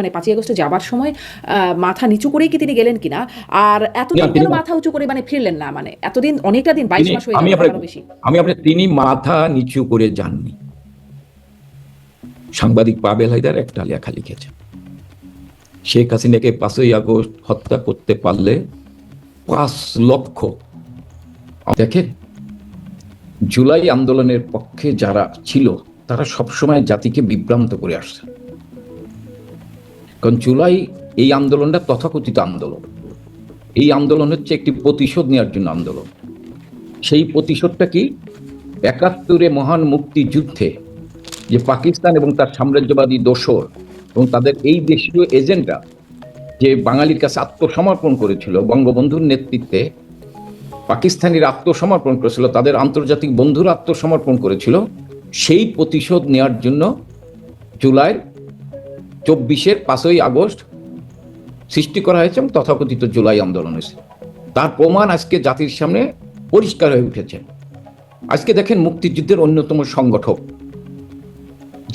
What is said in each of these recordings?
মানে 5ই আগস্টে যাবার সময় মাথা নিচু করেই কি তিনি গেলেন কিনা, আর এতদিন কেন মাথা উঁচু করে মানে ফিরলেন না, মানে এতদিন অনেকটা দিন 22 মাস হয়ে গেল, আরো বেশি। তিনি মাথা নিচু করে যাননি। সাংবাদিক পাবেল হায়দার একটা লেখা লিখেছেন, শেখ হাসিনাকে 5ই আগস্ট হত্যা করতে পারলে 5 লক্ষ, দেখেন জুলাই আন্দোলনের পক্ষে যারা ছিল তারা সবসময় জাতিকে বিভ্রান্ত করে আসছে, কারণ জুলাই এই আন্দোলনটা তথাকথিত আন্দোলন, এই আন্দোলন হচ্ছে একটি প্রতিশোধ নেওয়ার জন্য আন্দোলন। সেই প্রতিশোধটা কি? 71-এ মহান মুক্তিযুদ্ধে যে পাকিস্তান এবং তার সাম্রাজ্যবাদী দোসর এবং তাদের এই দেশীয় এজেন্টরা যে বাঙালির কাছে আত্মসমর্পণ করেছিল, বঙ্গবন্ধুর নেতৃত্বে পাকিস্তানিরা আত্মসমর্পণ করেছিল, তাদের আন্তর্জাতিক বন্ধুরা আত্মসমর্পণ করেছিল, সেই প্রতিশোধ নেওয়ার জন্য জুলাই 24-এর 5ই আগস্ট সৃষ্টি করা হয়েছে এবং তথাকথিত জুলাই আন্দোলন হয়েছে। তার প্রমাণ আজকে জাতির সামনে পরিষ্কার হয়ে উঠেছে। আজকে দেখেন মুক্তিযুদ্ধের অন্যতম সংগঠক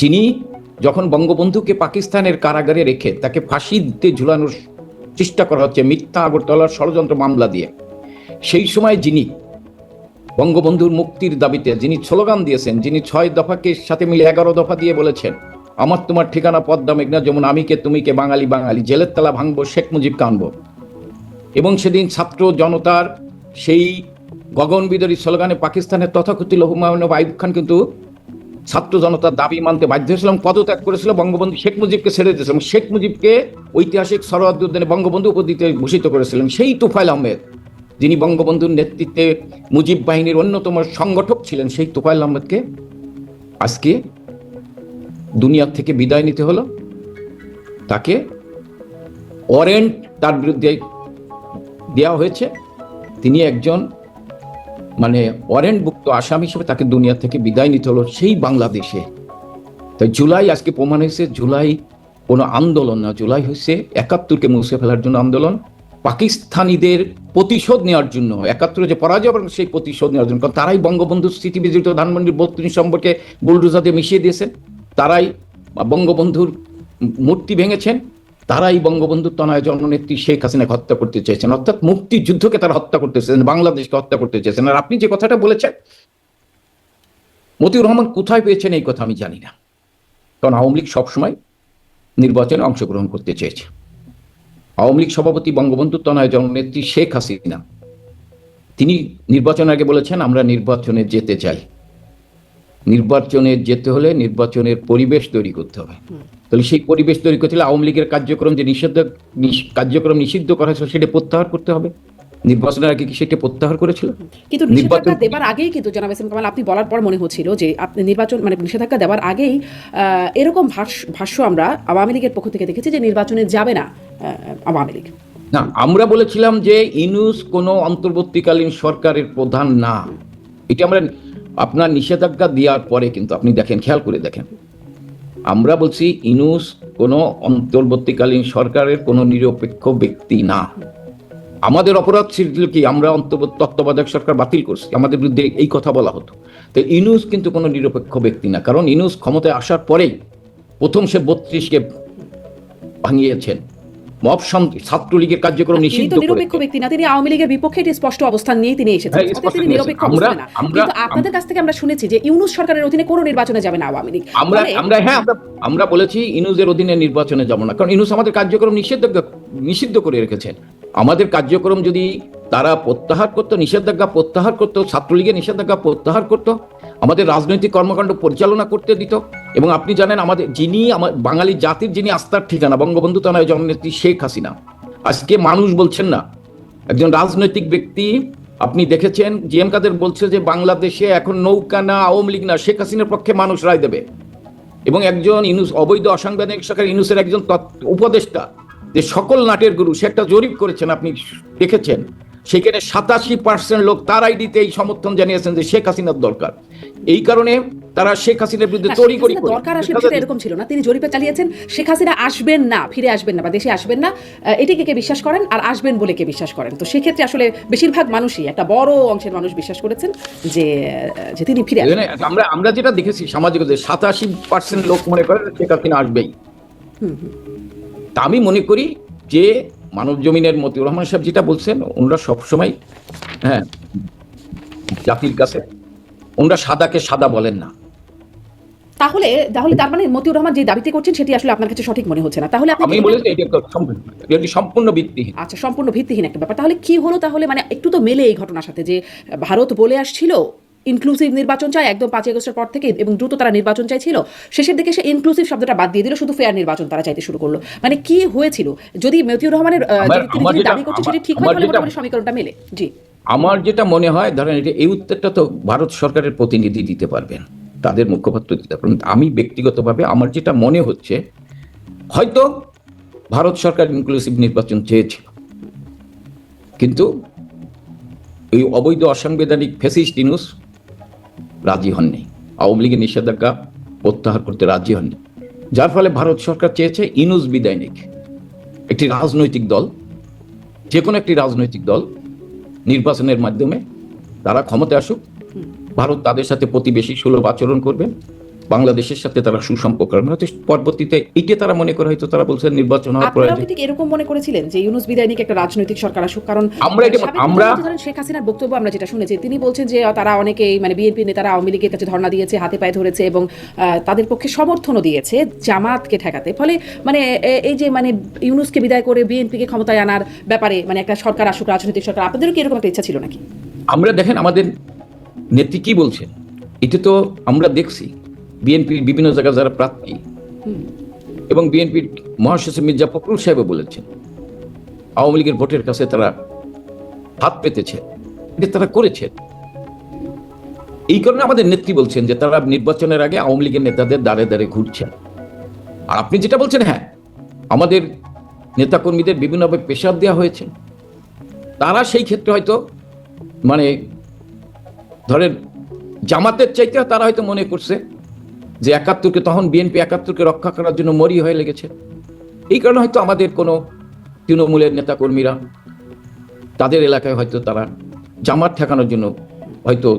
যিনি যখন বঙ্গবন্ধুকে পাকিস্তানের কারাগারে রেখে তাকে ফাঁসি দিতে ঝুলানোর চেষ্টা করা হচ্ছে মিথ্যা আগরতলার ষড়যন্ত্র মামলা দিয়ে, সেই সময় যিনি বঙ্গবন্ধুর মুক্তির দাবিতে যিনি স্লোগান দিয়েছেন, যিনি 6 দফাকে সাথে মিলে 11 দফা দিয়ে বলেছেন আমার তোমার ঠিকানা পদ্মা মেঘনা যমুনা, আমি কে তুমি কে বাঙালি বাঙালি, জেলের তালা ভাঙবো শেখ মুজিব কানবো, এবং সেদিন ছাত্র জনতার সেই গগনবিদারী স্লোগানে পাকিস্তানের তথাকথিত হুমায়ুন আইয়ুব খান কিন্তু ছাত্র জনতার দাবি মানতে বাধ্য হয়েছিলাম, পদত্যাগ করেছিল, বঙ্গবন্ধু শেখ মুজিবকে ছেড়ে দিয়েছিলাম, শেখ মুজিবকে ঐতিহাসিক সরওয়ার্দী বঙ্গবন্ধু উপাধিতে ভূষিত করেছিলেন সেই তোফায়েল আহমেদ যিনি বঙ্গবন্ধুর নেতৃত্বে মুজিব বাহিনীর অন্যতম সংগঠক ছিলেন, সেই তোফায়েল আহমেদকে আজকে দুনিয়া থেকে বিদায় নিতে হলো। তাকে ওয়ারেন্ট তার বিরুদ্ধে দেওয়া হয়েছে, তিনি একজন মানে ওয়ারেন্টভুক্ত আসামি হিসেবে তাকে দুনিয়া থেকে বিদায় নিতে হলো সেই বাংলাদেশে। তাই জুলাই আজকে প্রমাণ হয়েছে জুলাই কোনো আন্দোলন না, জুলাই হয়েছে 71-কে মুছে ফেলার জন্য আন্দোলন, পাকিস্তানিদের প্রতিশোধ নেওয়ার জন্য, 71-এ যে পরাজয় সেই প্রতিশোধ নেওয়ার জন্য, কারণ তারাই বঙ্গবন্ধুর স্মৃতি বিজড়িত ধানমন্ডির 32 সম্পর্কে বুলডোজার দিয়ে মিশিয়ে দিয়েছেন, তারাই বঙ্গবন্ধুর মূর্তি ভেঙেছেন, তারাই বঙ্গবন্ধুর তনয় জননেত্রী শেখ হাসিনাকে হত্যা করতে চেয়েছেন, অর্থাৎ মুক্তিযুদ্ধকে তারা হত্যা করতে চেয়েছেন, বাংলাদেশকে হত্যা করতে চেয়েছেন। আর আপনি যে কথাটা বলেছেন মতিউর রহমান কোথায় পেয়েছেন এই কথা আমি জানি না, কারণ আওয়ামী লীগ সবসময় নির্বাচনে অংশগ্রহণ করতে চেয়েছে। আওয়ামী লীগ সভাপতি বঙ্গবন্ধুর তনয় জননেত্রী শেখ হাসিনা তিনি নির্বাচনের আগে বলেছেন আমরা নির্বাচনে যেতে চাই, নির্বাচনে যেতে হলে নির্বাচনের পরিবেশ তৈরি করতে হবে। তাহলে সেই পরিবেশ তৈরি করতে হলে আওয়ামী লীগের কার্যক্রম যে কার্যক্রম নিষিদ্ধ করা হয়েছিল সেটা প্রত্যাহার করতে হবে। নির্বাচনের আগে কি সেটা প্রত্যাহার করেছিল? কিন্তু নিষেধাজ্ঞা দেওয়ার আগেই কিন্তু জনাব এস এম কামাল আপনি বলার পর মনে হচ্ছিল যে আপনি নির্বাচন মানে নিষেধাজ্ঞা দেওয়ার আগেই এরকম ভাষ্য আমরা আওয়ামী লীগের পক্ষ থেকে দেখেছি যে নির্বাচনে যাবে না আওয়ামী লীগ। না, আমরা বলেছিলাম যে ইউনূস কোনো অন্তর্বর্তীকালীন সরকারের প্রধান না, এটা আমরা আপনার নিষেধাজ্ঞা দেওয়ার পরে কিন্তু আপনি দেখেন, খেয়াল করে দেখেন, আমরা বলছি ইউনূস কোনো অন্তর্বর্তীকালীন সরকারের কোনো নিরপেক্ষ ব্যক্তি না। আমাদের অপরাধ ছিল কি আমরা তত্ত্বাবধায়ক সরকার বাতিল করছি, আমাদের বিরুদ্ধে এই কথা বলা হতো। তো ইউনূস কিন্তু কোনো নিরপেক্ষ ব্যক্তি না, কারণ ইউনূস ক্ষমতায় আসার পরেই প্রথম সে 32-কে ভাঙিয়েছেন, মব ছাত্রলীগের কার্যক্রম নিষিদ্ধ করে। নিরপেক্ষ ব্যক্তি না, তিনি আওয়ামী লীগের বিপক্ষে একটি স্পষ্ট অবস্থান নিয়ে তিনি এসেছেন, তিনি নিরপেক্ষ না। কিন্তু আপনাদের কাছ থেকে আমরা শুনেছি যে ইউনূস সরকারের অধীনে কোনো নির্বাচনে যাবে না আওয়ামী লীগ। আমরা বলেছি ইউনূসের অধীনে নির্বাচনে যাব না, কারণ ইউনূস আমাদের কার্যক্রম নিষিদ্ধ করে রেখেছেন। আমাদের কার্যক্রম যদি তারা প্রত্যাহার করতো, নিষেধাজ্ঞা প্রত্যাহার করতো, ছাত্রলীগের নিষেধাজ্ঞা প্রত্যাহার করতো, আমাদের রাজনৈতিক কর্মকাণ্ড পরিচালনা করতে দিত। এবং আপনি জানেন আমাদের যিনি বাঙালি জাতির যিনি আস্থার ঠিকানা বঙ্গবন্ধু তনয় জননেত্রী শেখ হাসিনা, আজকে মানুষ বলছেন না, একজন রাজনৈতিক ব্যক্তি আপনি দেখেছেন জি এম কাদের বলছে যে বাংলাদেশে এখন নৌকা না আওয়ামী লীগ না শেখ হাসিনার পক্ষে মানুষ রায় দেবে। এবং একজন ইউনূস অবৈধ অসাংবিধানিক সরকার ইউনূসের একজন উপদেষ্টা যে সকল নাটের গুরু, সে একটা জরিপ করেছেন আপনি দেখেছেন, সেখানে 87% লোক তার আইডিতে এই সমর্থন জানিয়েছেন যে শেখ হাসিনার দরকার। এই কারণে তারা শেখ হাসিনার বিরুদ্ধে তড়িঘড়ি দরকার আসলে বিষয়টা এরকম ছিল না, তিনি জরিপে চালিয়েছেন শেখ হাসিনা আসবেন না, ফিরে আসবেন না বা দেশে আসবেন না, এটিকে কে বিশ্বাস করেন আর আসবেন বলে কে বিশ্বাস করেন? তো সেক্ষেত্রে আসলে বেশিরভাগ মানুষই, একটা বড় অংশের মানুষ বিশ্বাস করেছেন যে তিনি ফিরে আসবেন। আমরা যেটা দেখেছি সামাজিক 87% লোক মনে করেন শেখ হাসিনা আসবেই। তা আমি মনে করি যে মানব জমিনের মতিউর রহমান সাহেব যেটা বলছেন, ওনারা সবসময় হ্যাঁ জাতির কাছে ওনারা সাদাকে সাদা বলেন না। তাহলে তাহলে তার মানে মতিউর রহমান যে দাবিটি করছেন সেটি আসলে আপনার কাছে সঠিক মনে হচ্ছে না, তাহলে আপনি আমি বলেছি এটি সম্পূর্ণ ভিত্তিহীন। আচ্ছা, সম্পূর্ণ ভিত্তিহীন একটা ব্যাপার। তাহলে কি হলো তাহলে, মানে একটু তো মেলে এই ঘটনার সাথে যে ভারত বলে আসছিল ইনক্লুসিভ নির্বাচন চায় একদম 5 আগস্টের পর থেকে, এবং দ্রুত তারা নির্বাচন চাইছিল, শেষের দিকে সে ইনক্লুসিভ শব্দটা বাদ দিয়ে দিল, শুধু ফেয়ার নির্বাচন তারা চাইতে শুরু করলো। মানে কি হয়েছিল? যদি মতিউর রহমানের তিনি দাবি করছেন সেটি ঠিক হয় তাহলে মোটামুটি সমীকরণটা মেলে। জি, আমার যেটা মনে হয়, ধরেন এটা এই উত্তরটা তো ভারত সরকারের প্রতিনিধি দিতে পারবেন, তাদের মুখপাত্র দিতে পারবেন। আমি ব্যক্তিগতভাবে আমার যেটা মনে হচ্ছে, হয়তো ভারত সরকার ইনক্লুসিভ নির্বাচন চেয়েছিল, কিন্তু এই অবৈধ অসাংবিধানিক ফ্যাসিস্ট ইউনূস রাজি হননি, আওয়ামী লীগের নিষেধাজ্ঞা প্রত্যাহার করতে রাজি হননি, যার ফলে ভারত সরকার চেয়েছে ইউনূস বিদায় নিক। একটি রাজনৈতিক দল, যে কোনো একটি রাজনৈতিক দল নির্বাচনের মাধ্যমে তারা ক্ষমতায় আসুক, ভারত তাদের সাথে প্রতিবেশী সুলভ আচরণ করবে, বাংলাদেশের সাথে তারা সুসম্পর্ক রাখবে। হয়তো পরবর্তীতে এইটা তারা মনে করে, হয়তো তারা বলছেন নির্বাচন হওয়ার পরে আপনারা কি ঠিক এরকম মনে করেছিলেন যে ইউনূস বিদায় নিয়ে একটা রাজনৈতিক সরকার আসুক? কারণ আমরা ধরেন শেখ হাসিনার বক্তব্য আমরা যেটা শুনেছি, তিনি বলছেন যে তারা অনেকেই মানে বিএনপি নেতারা আওয়ামী লীগের কাছে ধর্ণা দিয়েছে, হাতে পায়ে ধরেছে এবং তাদের পক্ষে সমর্থনও দিয়েছে জামাতকে ঠেকাতে। ফলে মানে এই যে মানে ইউনূসকে বিদায় করে বিএনপিকে ক্ষমতায় আনার ব্যাপারে মানে একটা সরকার আসুক, রাজনৈতিক সরকার, আপনাদেরও কি এরকম একটা ইচ্ছা ছিল নাকি? আমরা দেখেন আমাদের নেত্রী কি বলছেন, এটা তো আমরা দেখছি বিএনপির বিভিন্ন জায়গায় যারা প্রার্থী এবং বিএনপির মহাসচিব মির্জা ফখরুল সাহেব বলেছেন আওয়ামী লীগের ভোটের কাছে তারা হাত পেতেছে, এটা তারা করেছেন। এই কারণে আমাদের নেত্রী বলছেন যে তারা নির্বাচনের আগে আওয়ামী লীগের নেতাদের দাঁড়ে দাঁড়ে ঘুরছেন। আর আপনি যেটা বলছেন, হ্যাঁ আমাদের নেতাকর্মীদের বিভিন্নভাবে প্রেসার দেওয়া হয়েছে, তারা সেই ক্ষেত্রে হয়তো মানে ধরেন জামাতের চাইতে তারা হয়তো মনে করছে যে ৭১কে, তখন বিএনপি ৭১কে রক্ষা করার জন্য মরি হয়ে লেগেছে। এই কারণে হয়তো আমাদের কোনো তৃণমূলের নেতাকর্মীরা তাদের এলাকায় হয়তো তারা জামাত ঠেকানোর জন্য হয়তো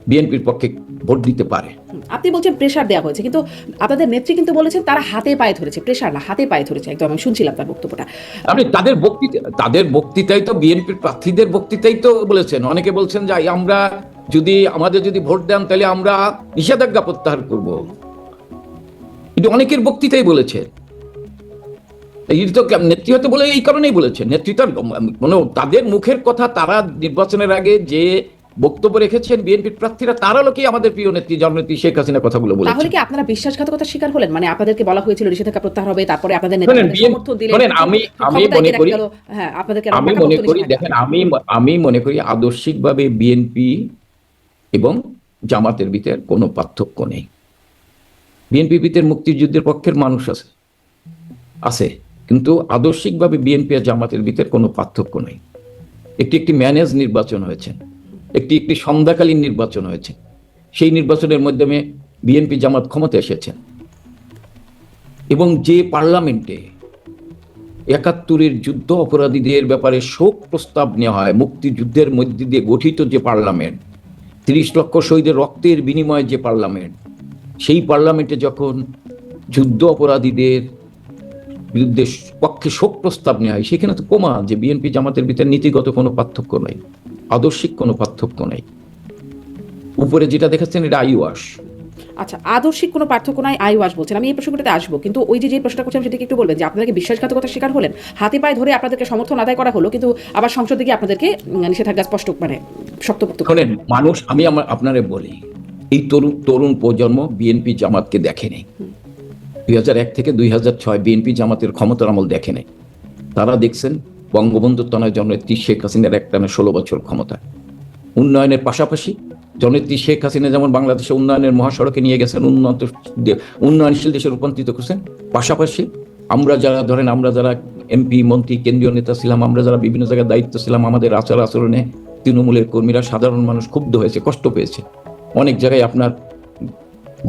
বিএনপির পক্ষে ভোট দিতে পারে। আপনি বলছেন প্রেসার দেওয়া হয়েছে, কিন্তু আপনাদের নেত্রী কিন্তু বলেছেন তারা হাতে পায়ে ধরেছে, প্রেসার না হাতে পায়ে ধরেছে, একদম আমি শুনছিলাম তার বক্তব্যটা। আপনি তাদের বক্তৃতাই তো বিএনপির প্রার্থীদের বক্তৃতাই তো বলেছেন। অনেকে বলছেন যে আমরা আমাদের যদি ভোট দেন তাহলে আমরা নিষেধাজ্ঞা প্রত্যাহার করব, কিন্তু অনেকের বক্তৃতাই বলেছে। নেত্রী হয়তো বলে এই কারণেই বলেছেন, নেতৃত্ব মানে তাদের মুখের কথা, তারা নির্বাচনের আগে যে বক্তব্য রেখেছেন বিএনপির প্রার্থীরা, তারা লোকেই আমাদের প্রিয় নেত্রী জননেত্রী শেখ হাসিনা কথাগুলো বলেছেন। তাহলে কি আপনারা বিশ্বাসঘাতকতার শিকার হলেন? মানে আপনাদেরকে বলা হয়েছিল নিষেধাজ্ঞা প্রত্যাহার হবে, তারপরে আপনাদের নেতাদের সমর্থন দিলেন। আমি মনে করি আদর্শিকভাবে বিএনপি এবং জামাতের ভিতরে কোনো পার্থক্য নেই। বিএনপির ভিতরে মুক্তিযুদ্ধের পক্ষের মানুষ আছে, কিন্তু আদর্শিকভাবে বিএনপি আর জামাতের ভিতরে কোনো পার্থক্য নেই। একটি ম্যানেজ নির্বাচন হয়েছে, একটি সন্ধ্যাকালীন নির্বাচন হয়েছে, সেই নির্বাচনের মাধ্যমে বিএনপি জামাত ক্ষমতায় এসেছেন। এবং যে পার্লামেন্টে ৭১-এর যুদ্ধ অপরাধীদের ব্যাপারে শোক প্রস্তাব নেওয়া হয়, মুক্তিযুদ্ধের মধ্যে দিয়ে গঠিত যে পার্লামেন্ট, ৩০ লক্ষ শহীদের রক্তের বিনিময়ে যে পার্লামেন্ট, সেই পার্লামেন্টে যখন যুদ্ধ অপরাধীদের বিরুদ্ধে পক্ষে শোক প্রস্তাব নেওয়া হয়, সেখানে তো প্রমাণ যে বিএনপি জামাতের ভিতরে নীতিগত কোনো পার্থক্য নেই, আদর্শিক কোনো পার্থক্য নেই। উপরে যেটা দেখাচ্ছেন এটা আইওয়াস। আচ্ছা, আদর্শিক কোনো পার্থক্য নাই, আইওয়াস বলছেন। আমি এই প্রসঙ্গটাতে আসবো, কিন্তু ওই যে প্রশ্নটা করছিলাম সেটাকে একটু বলবেন যে আপনাদেরকে বিশ্বাসঘাতকতার শিকার হলেন, হাতে পায়ে ধরে আপনাদেরকে সমর্থন আদায় করা হলো, কিন্তু আবার সংসদে গিয়ে আপনাদেরকে নিষেধাজ্ঞা স্পষ্ট মানে শক্তপোক্ত করেন মানুষ। আমি আপনারে বলি, এই তরুণ প্রজন্ম বিএনপি জামাতকে দেখেনি। 2001 থেকে 2006 বিএনপি জামাতের ক্ষমতার আমল দেখেনি। তারা দেখছেন বঙ্গবন্ধুর তনয় জননেত্রী শেখ হাসিনার একটানা 16 বছর ক্ষমতা। উন্নয়নের পাশাপাশি জননেত্রী শেখ হাসিনা যেমন বাংলাদেশে উন্নয়নের মহাসড়কে নিয়ে গেছেন, উন্নয়নশীল দেশে রূপান্তরিত করছেন, পাশাপাশি আমরা যারা এমপি মন্ত্রী কেন্দ্রীয় নেতা ছিলাম, আমরা যারা বিভিন্ন জায়গায় দায়িত্ব ছিলাম, আমাদের আচার আচরণে তৃণমূলের কর্মীরা, সাধারণ মানুষ ক্ষুব্ধ হয়েছে, কষ্ট পেয়েছে। অনেক জায়গায় আপনার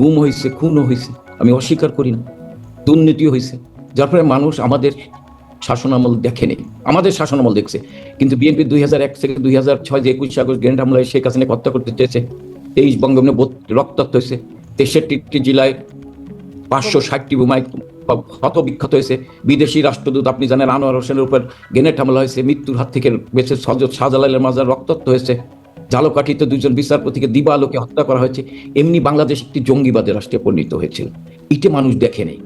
গুম হয়েছে, খুনও হয়েছে, আমি অস্বীকার করি না, দুর্নীতিও হয়েছে, যার ফলে মানুষ আমাদের শাসনামল দেখেনি, আমাদের শাসনামল দেখছে। কিন্তু বিএনপি 2001 থেকে 2006 যে 21 আগস্ট গ্রেনেড হামলায় শেখ হাসিনা হত্যা করতে চেয়েছে, 23 বঙ্গবন্ধু রক্তাক্ত হয়েছে, 63টি জেলায় 560টি বোমায় ক্ষত বিক্ষত হয়েছে। বিদেশি রাষ্ট্রদূত আপনি জানেন আনোয়ার হোসেনের উপর গ্রেনেড হামলা হয়েছে, মৃত্যুর হাত থেকে বেঁচে হযরত শাহজালালের মাজার রক্তাক্ত হয়েছে, ঝালকাঠিতে 2 জন বিচারপতিকে দিবালোকে হত্যা করা হয়েছে। এমনি বাংলাদেশ একটি জঙ্গিবাদের রাষ্ট্রে পরিণত হয়েছিল, এটা মানুষ দেখে নেই।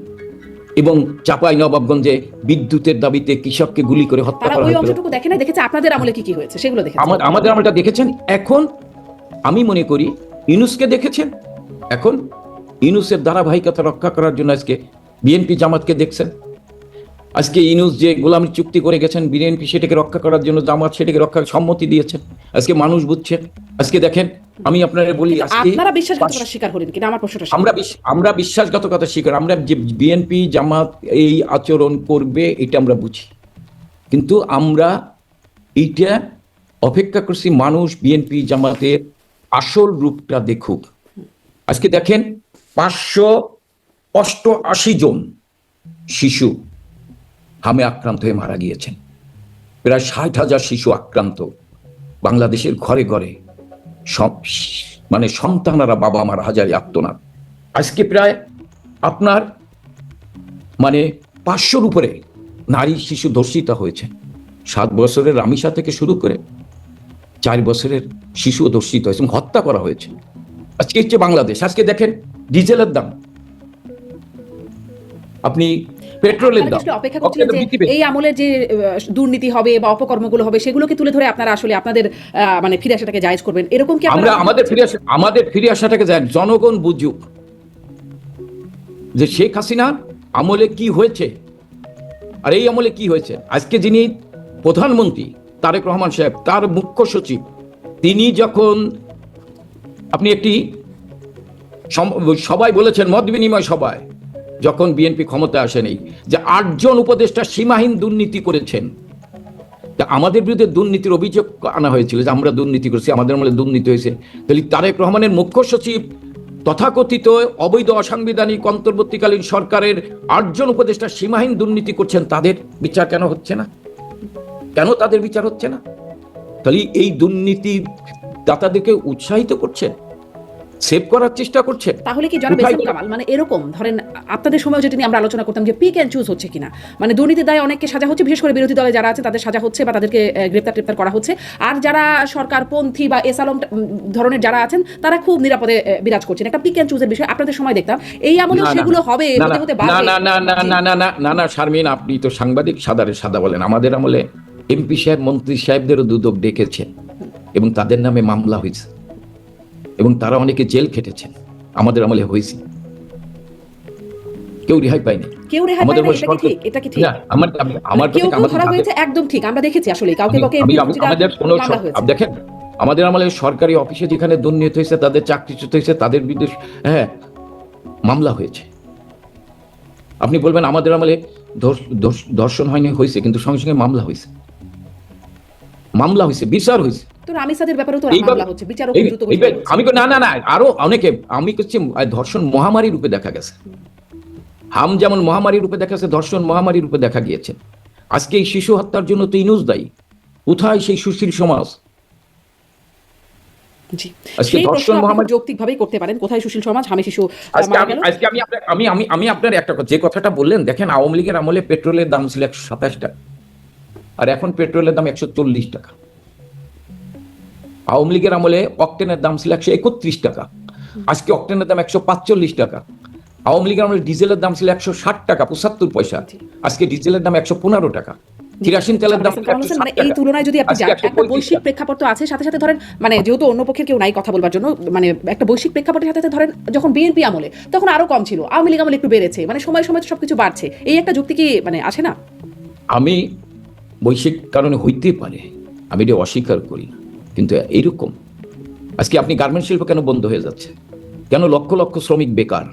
এবং চাঁপাই নবাবগঞ্জে বিদ্যুতের দাবিতে কৃষককে গুলি করে হত্যা তারা করা ওই হয়েছিল। অংশটুকু দেখে নাই, দেখেছে আপনাদের আমলে কি কি হয়েছে সেগুলো দেখেছে। আমাদের আমলটা দেখেছেন। এখন আমি মনে করি ইউনূসকে দেখেছেন, এখন ইউনূসের ধারাবাহিকতা রক্ষা করার জন্য আজকে বিএনপি জামাতকে দেখছেন। আজকে ইউনূস যে গোলামি চুক্তি করে গেছেন, বিএনপি সেটাকে রক্ষা করার জন্য জামাত সেটাকে রক্ষার সম্মতি দিয়েছেন। আজকে মানুষ বুঝছে। আজকে দেখেন, আমি আপনারা বলি, আজকে আপনারা বিশ্বাসঘাতকতার শিকার হলেন কিনা আমার প্রশ্নটা। আমরা বিশ্বাসঘাতকতা শিকার। আমরা যে বিএনপি জামাত এই আচরণ করবে এটা আমরা বুঝি, কিন্তু আমরা এইটা অপেক্ষা করছি মানুষ বিএনপি জামাতের আসল রূপটা দেখুক। আজকে দেখেন 588 জন শিশু হামে আক্রান্ত হয়ে মারা গিয়েছেন। প্রায় 60,000 শিশু আক্রান্ত। বাংলাদেশের ঘরে ঘরে সব মানে সন্তানরা বাবা মার হাজারি আত্মনাদ। আজকে প্রায় আপনার মানে 500-র উপরে নারী শিশু ধর্ষিতা হয়েছে। 7 বছরের রামিসা থেকে শুরু করে 4 বছরের শিশু ধর্ষিত হয়েছে এবং হত্যা করা হয়েছে। আজকে হচ্ছে বাংলাদেশ। আজকে দেখেন ডিজেলের দাম, আপনি পেট্রোলের দাম, অপেক্ষা করছিলেন যে এই আমলের যে দুর্নীতি হবে বা অপকর্মগুলো হবে সেগুলোকে তুলে ধরে আপনারা আসলে আপনাদের মানে ফিরে আসাটাকে জায়েজ করবেন, এরকম কি আমরা আমাদের ফিরে আসাটাকে যায় জনগণ বুঝুক যে শেখ হাসিনা আমলে কি হয়েছে আর এই আমলে কি হয়েছে। আজকে যিনি প্রধানমন্ত্রী তারেক রহমান সাহেব, তার মুখ্য সচিব, তিনি যখন আপনি একটি সবাই বলেছেন মত বিনিময় সভায়, যখন বিএনপি ক্ষমতা আসেনি, যে 8 জন উপদেষ্টা সীমাহীন দুর্নীতি করেছেন। আমাদের বিরুদ্ধে দুর্নীতির অভিযোগ আনা হয়েছিল যে আমরা দুর্নীতি করেছি, আমাদের আমলে দুর্নীতি হয়েছে। তাহলে তারেক রহমানের মুখ্য সচিব তথাকথিত অবৈধ অসাংবিধানিক অন্তর্বর্তীকালীন সরকারের 8 জন উপদেষ্টা সীমাহীন দুর্নীতি করছেন, তাদের বিচার কেন হচ্ছে না? কেন তাদের বিচার হচ্ছে না? তাহলে এই দুর্নীতি দাতাদেরকে উৎসাহিত করছে, সেভ করার চেষ্টা করছে। তাহলে কি জনাব এহসান কামাল মানে এরকম ধরেন আপনাদের সময় যেটা নিয়ে আমরা আলোচনা করতাম যে পিক এন্ড চুজ হচ্ছে কিনা, মানে দুর্নীতির দায়ে অনেককে সাজা হচ্ছে, বিশেষ করে বিরোধী দলে যারা আছে তাদের সাজা হচ্ছে বা তাদেরকে গ্রেপ্তার করা হচ্ছে, আর যারা সরকারপন্থী বা এস আলম ধরনের যারা আছেন তারা খুব নিরাপদে বিরাজ করছেন। একটা পিক এন্ড চুজের বিষয় আপনাদের সময় দেখতাম, এই আমলেও সেগুলো হবে হতে হতে বাড়বে। না শারমিন, আপনি তো সাংবাদিক, সাদা বলেন। আমাদের আমলে এমপি সাহেব মন্ত্রী সাহেবদেরও দুদক ডেকেছে এবং তাদের নামে মামলা হয়েছে এবং তারা অনেকে জেল খেটেছেন। আমাদের আমলে হয়েছে, কেউ রেহাই পায়নি। কেউ রেহাই পায়নি, এটা কি ঠিক? না, আমার কেউ ধরা হয়েছে, একদম ঠিক। আমরা দেখেছি আসলে কাউকে দেখেন, আমাদের আমলে সরকারি অফিসে যেখানে দুর্নীতি হয়েছে, তাদের চাকরিচ্যুত হয়েছে, তাদের বিরুদ্ধে মামলা হয়েছে। আপনি বলবেন আমাদের আমলে ধর্ষণ হয়নি, হয়েছে, কিন্তু সঙ্গে সঙ্গে মামলা হয়েছে, বিচার হয়েছে। আরো অনেকে, আমি করছি ধর্ষণ মহামারী রূপে দেখা গেছে। হাম যেমন মহামারী রূপে দেখা গেছে, ধর্ষণ মহামারী রূপে দেখা গিয়েছে। আজকে এই শিশু হত্যার জন্য তো ইউনূস দায়ী। কোথায় সেই সুশীল সমাজ? যৌক্তিকভাবেই করতে পারেন, কোথায় সুশীল সমাজ, হামে শিশু। আজকে আমি আপনার একটা যে কথাটা বললেন, দেখেন আওয়ামী লীগের আমলে পেট্রোলের দাম ছিল 127 টাকা, আর এখন পেট্রোলের দাম 140 টাকা। আওয়ামী লীগের আমলে অক্টেনের দাম ছিল 131 টাকা, আজকে অক্টেনের দাম 145 টাকা। আওয়ামী লীগের আমলে ডিজেলের দাম ছিল 160 টাকা 75 পয়সা, আজকে ডিজেলের দাম 115 টাকা। কেরোসিন তেলের দাম মানে এই তুলনায় যদি আপনি একটা বৈশ্বিক প্রেক্ষাপট তো আছে, সাথে সাথে ধরেন মানে যেহেতু অন্য পক্ষের কেউ নাই কথা বলবার জন্য, মানে একটা বৈশ্বিক প্রেক্ষাপটের সাথে ধরেন যখন বিএনপি আমলে তখন আরো কম ছিল, আওয়ামী লীগ আমলে একটু বেড়েছে, মানে সময় সময় সবকিছু বাড়ছে, এই একটা যুক্তি কি মানে আসে না? আমি বৈশ্বিক কারণে হইতে পারে, আমি এটা অস্বীকার করি না, কিন্তু এইরকম আজকে আপনি গার্মেন্টস শিল্প কেন বন্ধ হয়ে যাচ্ছে? কেন লক্ষ লক্ষ শ্রমিক বেকার?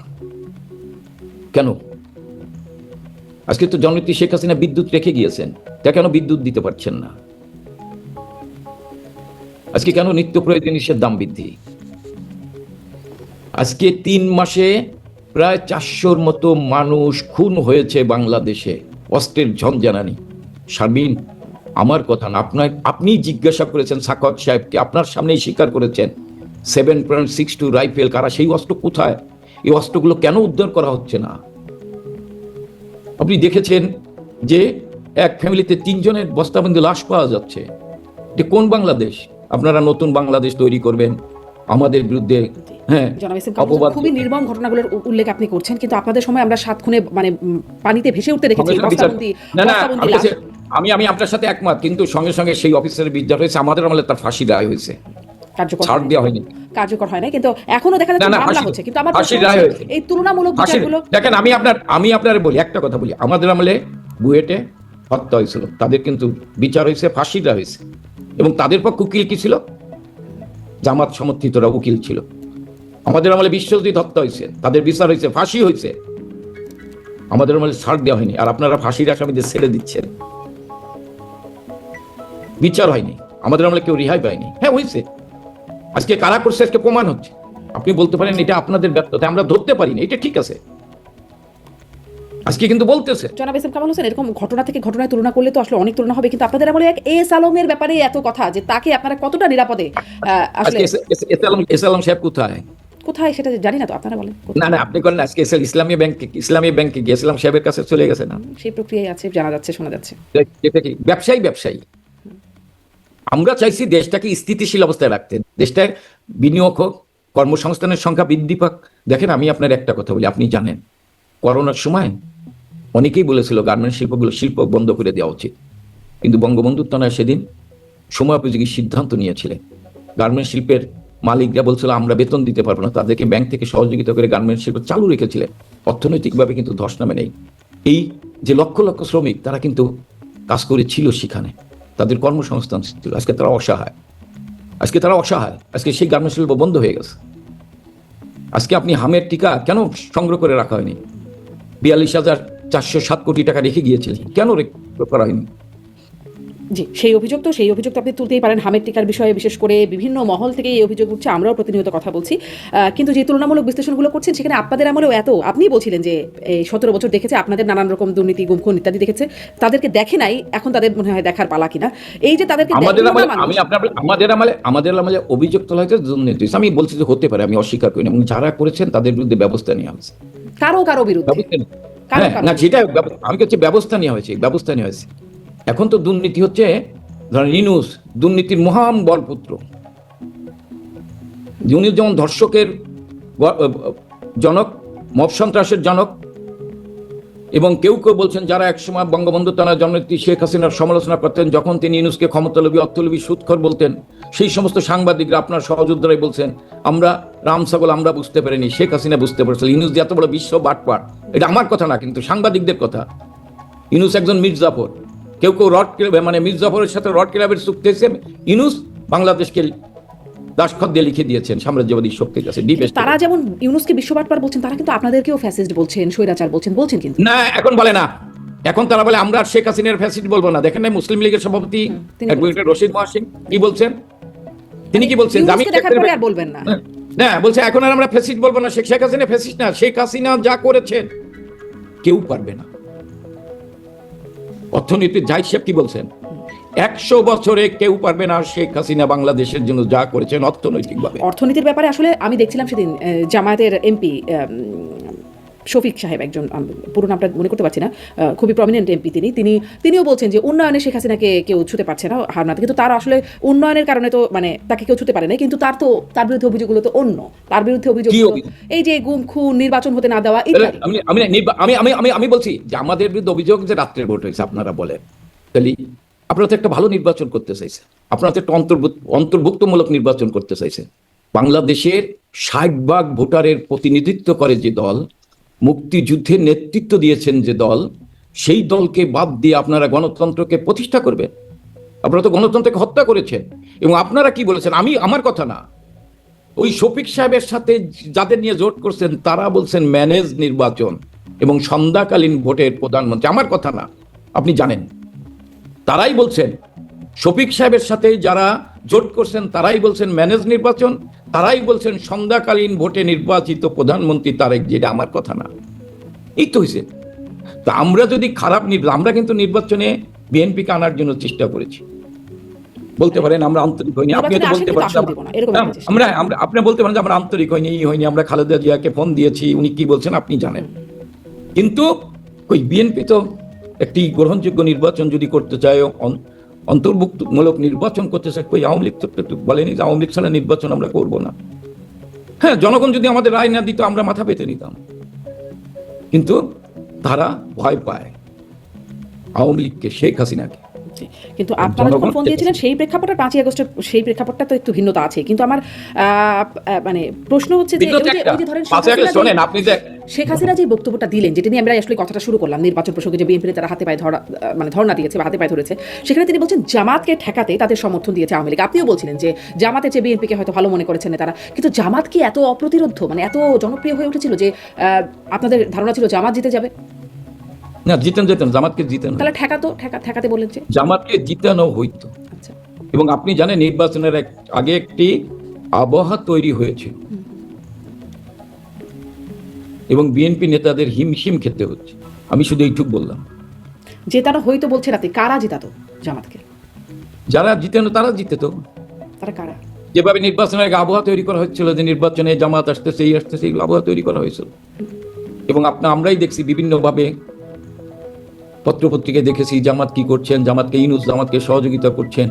কেন? আজকে তো জননেত্রী শেখ হাসিনা বিদ্যুৎ রেখে গিয়েছেন, তা কেন বিদ্যুৎ দিতে পারছেন না? আজকে কেন নিত্য প্রয়োজনীয় জিনিসের দাম বৃদ্ধি? আজকে 3 মাসে প্রায় 400-র মতো মানুষ খুন হয়েছে বাংলাদেশে, অস্ত্রের ঝঞ্ঝানি। শারমিন, আমার কথা না, আপনি জিজ্ঞাসা করেছেন সাখাওয়াত সাহেবকে, আপনার সামনেই স্বীকার করেছেন 7.62 রাইফেল কারা, সেই অস্ত্র কোথায়? এই অস্ত্রগুলো কেন উদ্ধার করা হচ্ছে না? আপনি দেখেছেন যে এক ফ্যামিলিতে 3 জনের বস্তাবন্দি লাশ পাওয়া যাচ্ছে। এটা কোন বাংলাদেশ? আপনারা নতুন বাংলাদেশ তৈরি করবেন আমাদের বিরুদ্ধে, হ্যাঁ, জনাব এস এম কামরুল অপবাদ। খুবই নির্মম ঘটনাগুলোর উল্লেখ আপনি করছেন, কিন্তু আপনাদের সময় আমরা 7 খুনে মানে পানিতে ভেসে উঠতে দেখেছি। বস্তাবন্দি লাশ। আমি আপনার সাথে একমত, কিন্তু সঙ্গে সঙ্গে সেই অফিসারের বিচার হয়েছে, আমাদের আমলে তার ফাঁসি দেওয়া হয়েছে, ছাড় দেওয়া হয়নি, কার্যকর হয় না, কিন্তু এখনো দেখা যাচ্ছে মামলা হচ্ছে। কিন্তু আমার প্রশ্ন হচ্ছে, এই তুলনামূলক বিচারগুলো দেখেন, আমি আপনার বলি, একটা কথা বলি, আমাদের আমলে বুয়েটে হত্যা হয়েছিল, তাদের কিন্তু বিচার হয়েছে, ফাঁসি দেওয়া হয়েছে, এবং তাদের পক্ষ উকিল কি ছিল? জামাত সমর্থিতরা উকিল ছিল। আমাদের আমলে বিশ্বজিৎ হত্যা হয়েছে, তাদের বিচার হয়েছে, ফাঁসি হয়েছে, আমাদের আমলে ছাড় দেওয়া হয়নি। আর আপনারা ফাঁসির আসামিদের ছেড়ে দিচ্ছেন, বিচার হয়নি, আমাদের আমলে কেউ রেহাই পায়নি। হ্যাঁ হয়েছে, আজকে কারা করছে আজকে প্রমাণ হচ্ছে। আপনি বলতে পারেন এটা আপনাদের ব্যর্থতা, আমরা ধরতে পারিনি, এটা ঠিক আছে, আজকে কিন্তু বলতেছে। জনাব এস এম কামাল হোসেন, এরকম ঘটনা থেকে ঘটনায় তুলনা করলে তো আসলে অনেক তুলনা হবে, কিন্তু আপনাদের আমলে এক এস আলমের ব্যাপারে এত কথা, যে তাকে আপনারা কতটা নিরাপদে আসলে এস আলম সাহেব কোথায় সেটা জানি না, তো আপনারা বলেন। না আপনি করেন আজকে ইসলামী ব্যাংকে গিয়ে ইসলাম সাহেবের কাছে চলে গেছে না? সেই প্রক্রিয়ায় আছে, জানা যাচ্ছে, শোনা যাচ্ছে। ব্যবসায়ী আমরা চাইছি দেশটাকে স্থিতিশীল অবস্থায় রাখতে, দেশটায় বিনিয়োগ হোক, কর্মসংস্থানের সংখ্যা বৃদ্ধি পাক। দেখেন, আমি আপনার একটা কথা বলি, আপনি জানেন করোনার সময় অনেকেই বলেছিল গার্মেন্টস শিল্প বন্ধ করে দেওয়া উচিত, কিন্তু বঙ্গবন্ধুর তনয় সেদিন সময়োপযোগী সিদ্ধান্ত নিয়েছিলেন। গার্মেন্টস শিল্পের মালিকরা বলছিল আমরা বেতন দিতে পারবো না, তাদেরকে ব্যাংক থেকে সহযোগিতা করে গার্মেন্টস শিল্প চালু রেখেছিলেন। অর্থনৈতিকভাবে কিন্তু ধস নামে নেই। এই যে লক্ষ লক্ষ শ্রমিক, তারা কিন্তু কাজ করেছিল সেখানে, তাদের কর্মসংস্থান ছিল। আজকে তারা অসহায়, আজকে সেই গার্মেন্টস শিল্প বন্ধ হয়ে গেছে। আজকে আপনি হামের টিকা কেন সংগ্রহ করে রাখা হয়নি? 42,407 কোটি টাকা রেখে গিয়েছিলেন, কেন করা হয়নি? জি, সেই অভিযোগ তো আপনি তুলতেই পারেন। হামের টিকার বিষয়ে বিশেষ করে বিভিন্ন মহল থেকে এই অভিযোগ উঠছে, আমরাও প্রতিনিয়ত কথা বলছি, কিন্তু যে তুলনামূলক বিশ্লেষণগুলো করছেন সেখানে আপনাদের আমলেও আপনি বলছিলেন যে এই 17 বছর দেখেছে আপনাদের নানান রকম দুর্নীতি, গুম খুন ইত্যাদি দেখেছে, তাদেরকে দেখে নাই, এখন তাদের মনে হয় দেখার পালা কিনা। এই যে তাদেরকে আমাদের আমলে অভিযোগ তোলা হয়েছে দুর্নীতি, আমি বলছি যে হতে পারে, আমি অস্বীকার করি না, এবং যারা করেছেন তাদের বিরুদ্ধে ব্যবস্থা নেওয়া হয়েছে। কারো বিরুদ্ধে না, যেটা আমি হচ্ছে ব্যবস্থা নেওয়া হয়েছে। এখন তো দুর্নীতি হচ্ছে, ধরেন ইউনূস দুর্নীতির মহান বরপুত্র, উনি যেমন ধর্ষকের জনক, মব সন্ত্রাসের জনক, এবং কেউ বলছেন যারা একসময় বঙ্গবন্ধু তার জননেত্রী শেখ হাসিনার সমালোচনা করতেন, যখন তিনি ইউনূসকে ক্ষমতালোভী, অর্থলোভী, সুদখোর বলতেন, সেই সমস্ত সাংবাদিকরা, আপনার সহযোদ্ধারাই বলছেন আমরা রাম ছাগল, আমরা বুঝতে পারিনি, শেখ হাসিনা বুঝতে পেরেছিল ইউনূস যে এত বড় বিশ্ব বাটপার। এটা আমার কথা না, কিন্তু সাংবাদিকদের কথা। ইউনূস একজন মির্জাফর, কেউ রড ক্লাব, মানে মির্জাফরের সাথে রড ক্লাবের চুক্তি হয়েছে, ইউনূস বাংলাদেশকে দাসখত দিয়ে লিখে দিয়েছেন সাম্রাজ্যবাদী শক্তির কাছে। তারা যেমন ইউনূসকে বিশ্ববাটপার বলছেন, তারা কিন্তু আপনাদেরকেও ফ্যাসিস্ট বলছেন, স্বৈরাচার বলছেন কিন্তু না, এখন বলে না, এখন তারা বলে আমরা শেখ হাসিনার ফ্যাসিস্ট বলবো না। দেখেন না মুসলিম লীগের সভাপতি অ্যাডভোকেট রশিদ মহাসিন কি বলছেন, তিনি কি বলছেন? আর বলবেন না, না বলছে এখন আর আমরা ফ্যাসিস্ট বলবো না, শেখ হাসিনা ফ্যাসিস্ট না, শেখ হাসিনা যা করেছেন কেউ পারবে না। অর্থনীতির জাহিদ সাহেব কি বলছেন? 100 বছরে কেউ পারবে না শেখ হাসিনা বাংলাদেশের জন্য যা করেছেন অর্থনৈতিকভাবে। অর্থনীতির ব্যাপারে আসলে আমি দেখছিলাম সেদিন জামায়াতের এমপি শফিক সাহেব, একজন পুরো নামটা মনে করতে পারছি না, খুবই প্রমিনেন্ট এমপি, তিনিও বলছেন যে উন্নয়নে শেখ হাসিনাকে কেউ ছুতে পারছে না, হারনাতে, কিন্তু তার আসলে উন্নয়নের কারণে তো মানে তাকে কেউ ছুতে পারে না, কিন্তু তার বিরুদ্ধে অভিযোগগুলো তো অন্য, তার বিরুদ্ধে অভিযোগ এই যে গুম খুন, নির্বাচন হতে না দেওয়া ইত্যাদি। আমি বলছি যে আমাদের বিরুদ্ধে অভিযোগ যে রাত্রের ভোট হয়েছে, আপনারা বলেন তাহলে আপনারা তো একটা ভালো নির্বাচন করতে চাইছেন, আপনারা তো একটা অন্তর্ভুক্তমূলক নির্বাচন করতে চাইছেন। বাংলাদেশের 60% ভোটারের প্রতিনিধিত্ব করে যে দল, মুক্তিযুদ্ধের নেতৃত্ব দিয়েছেন যে দল, সেই দলকে বাদ দিয়ে আপনারা গণতন্ত্রকে প্রতিষ্ঠা করবেন? আপনারা তো গণতন্ত্রকে হত্যা করেছেন। এবং আপনারা কি বলেছেন, আমার কথা না, ওই শফিক সাহেবের সাথে যাদের নিয়ে জোট করছেন তারা বলছেন ম্যানেজ নির্বাচন এবং সন্ধ্যাকালীন ভোটের প্রধানমন্ত্রী, আমার কথা না, আপনি জানেন। তারাই বলছেন, শফিক সাহেবের সাথে যারা জোট করছেন তারাই বলছেন ম্যানেজ নির্বাচন, তারাই বলছেন সন্ধ্যাকালীন ভোটে নির্বাচিত প্রধানমন্ত্রী তারেক, যেটা আমার কথা না। এই তো হয়েছে। তা আমরা যদি আমরা কিন্তু নির্বাচনে বিএনপিকে আনার জন্য চেষ্টা করেছি, বলতে পারেন আমরা আন্তরিক হইনি, আপনি তো বলতে পারেন আপনি বলতে পারেন যে আমরা আন্তরিক হইনি, আমরা খালেদা জিয়াকে ফোন দিয়েছি, উনি কি বলছেন আপনি জানেন। কিন্তু ওই বিএনপি তো একটি গ্রহণযোগ্য নির্বাচন যদি করতে চায়, অন্তর্ভুক্তমূলক নির্বাচন করতে চায়, ওই আওয়ামী লীগ তো বলেনি যে আওয়ামী লীগ ছাড়া নির্বাচন আমরা করব না। হ্যাঁ, জনগণ যদি আমাদের রায় না দিত আমরা মাথা পেতে নিতাম, কিন্তু তারা ভয় পায় আওয়ামী লীগকে, শেখ হাসিনাকে। কিন্তু আপনারা যখন ফোন দিয়েছিলেন সেই প্রেক্ষাপটে 5ই আগস্টের সেই প্রেক্ষাপটটা তো একটু ভিন্নতা আছে, কিন্তু আমার মানে প্রশ্ন হচ্ছে যে ওই যে ধরেন শেখ হাসিনা যে বক্তব্যটা দিলেন, যেটা নিয়ে আমরা আসলে কথাটা শুরু করলাম, নির্বাচন প্রসঙ্গে যে বিএনপির তারা হাতে পায়ে ধরা মানে ধর্ণা দিয়েছে বা হাতে পায়ে ধরেছে, সেখানে তিনি বলছেন জামাতকে ঠেকাতে তাদের সমর্থন দিয়েছে আওয়ামী লীগ। আপনিও বলছিলেন যে জামাতের যে বিএনপিকে হয়তো ভালো মনে করেছেন তারা, কিন্তু জামাত কি এত অপ্রতিরোধ্য, মানে এত জনপ্রিয় হয়ে উঠেছিল যে আপনাদের ধারণা ছিল জামাত জিতে যাবে? না, জিতেন জামাতকে জিতেন, তাহলে ঠেকাতে বলেন যে জামাতকে জিতানো হইতো। আচ্ছা, এবং আপনি জানেন নির্বাচনের আগে একটি আবহাওয়া তৈরি হয়েছিল এবং বিএনপি নেতাদের হিমশিম খেতে হচ্ছে। আমি শুধু এইটুক বললাম, জেতানো হইতো বলছে রাতে, কারা জেতাতো জামাতকে? যারা জিতেন তারা জিতেত। তারা কারা? যেভাবে নির্বাচনের আগে আবহাওয়া তৈরি করা হচ্ছিল যে নির্বাচনে জামাত আসতেছে এই আসতেছে, এইগুলো আবহাওয়া তৈরি করা হয়েছিল। এবং আমরাই দেখছি বিভিন্নভাবে পত্রপত্রিকায় দেখেছি জামাত কি করছেন, জামাতকে ইউনূস জামাতকে সহযোগিতা করছেন।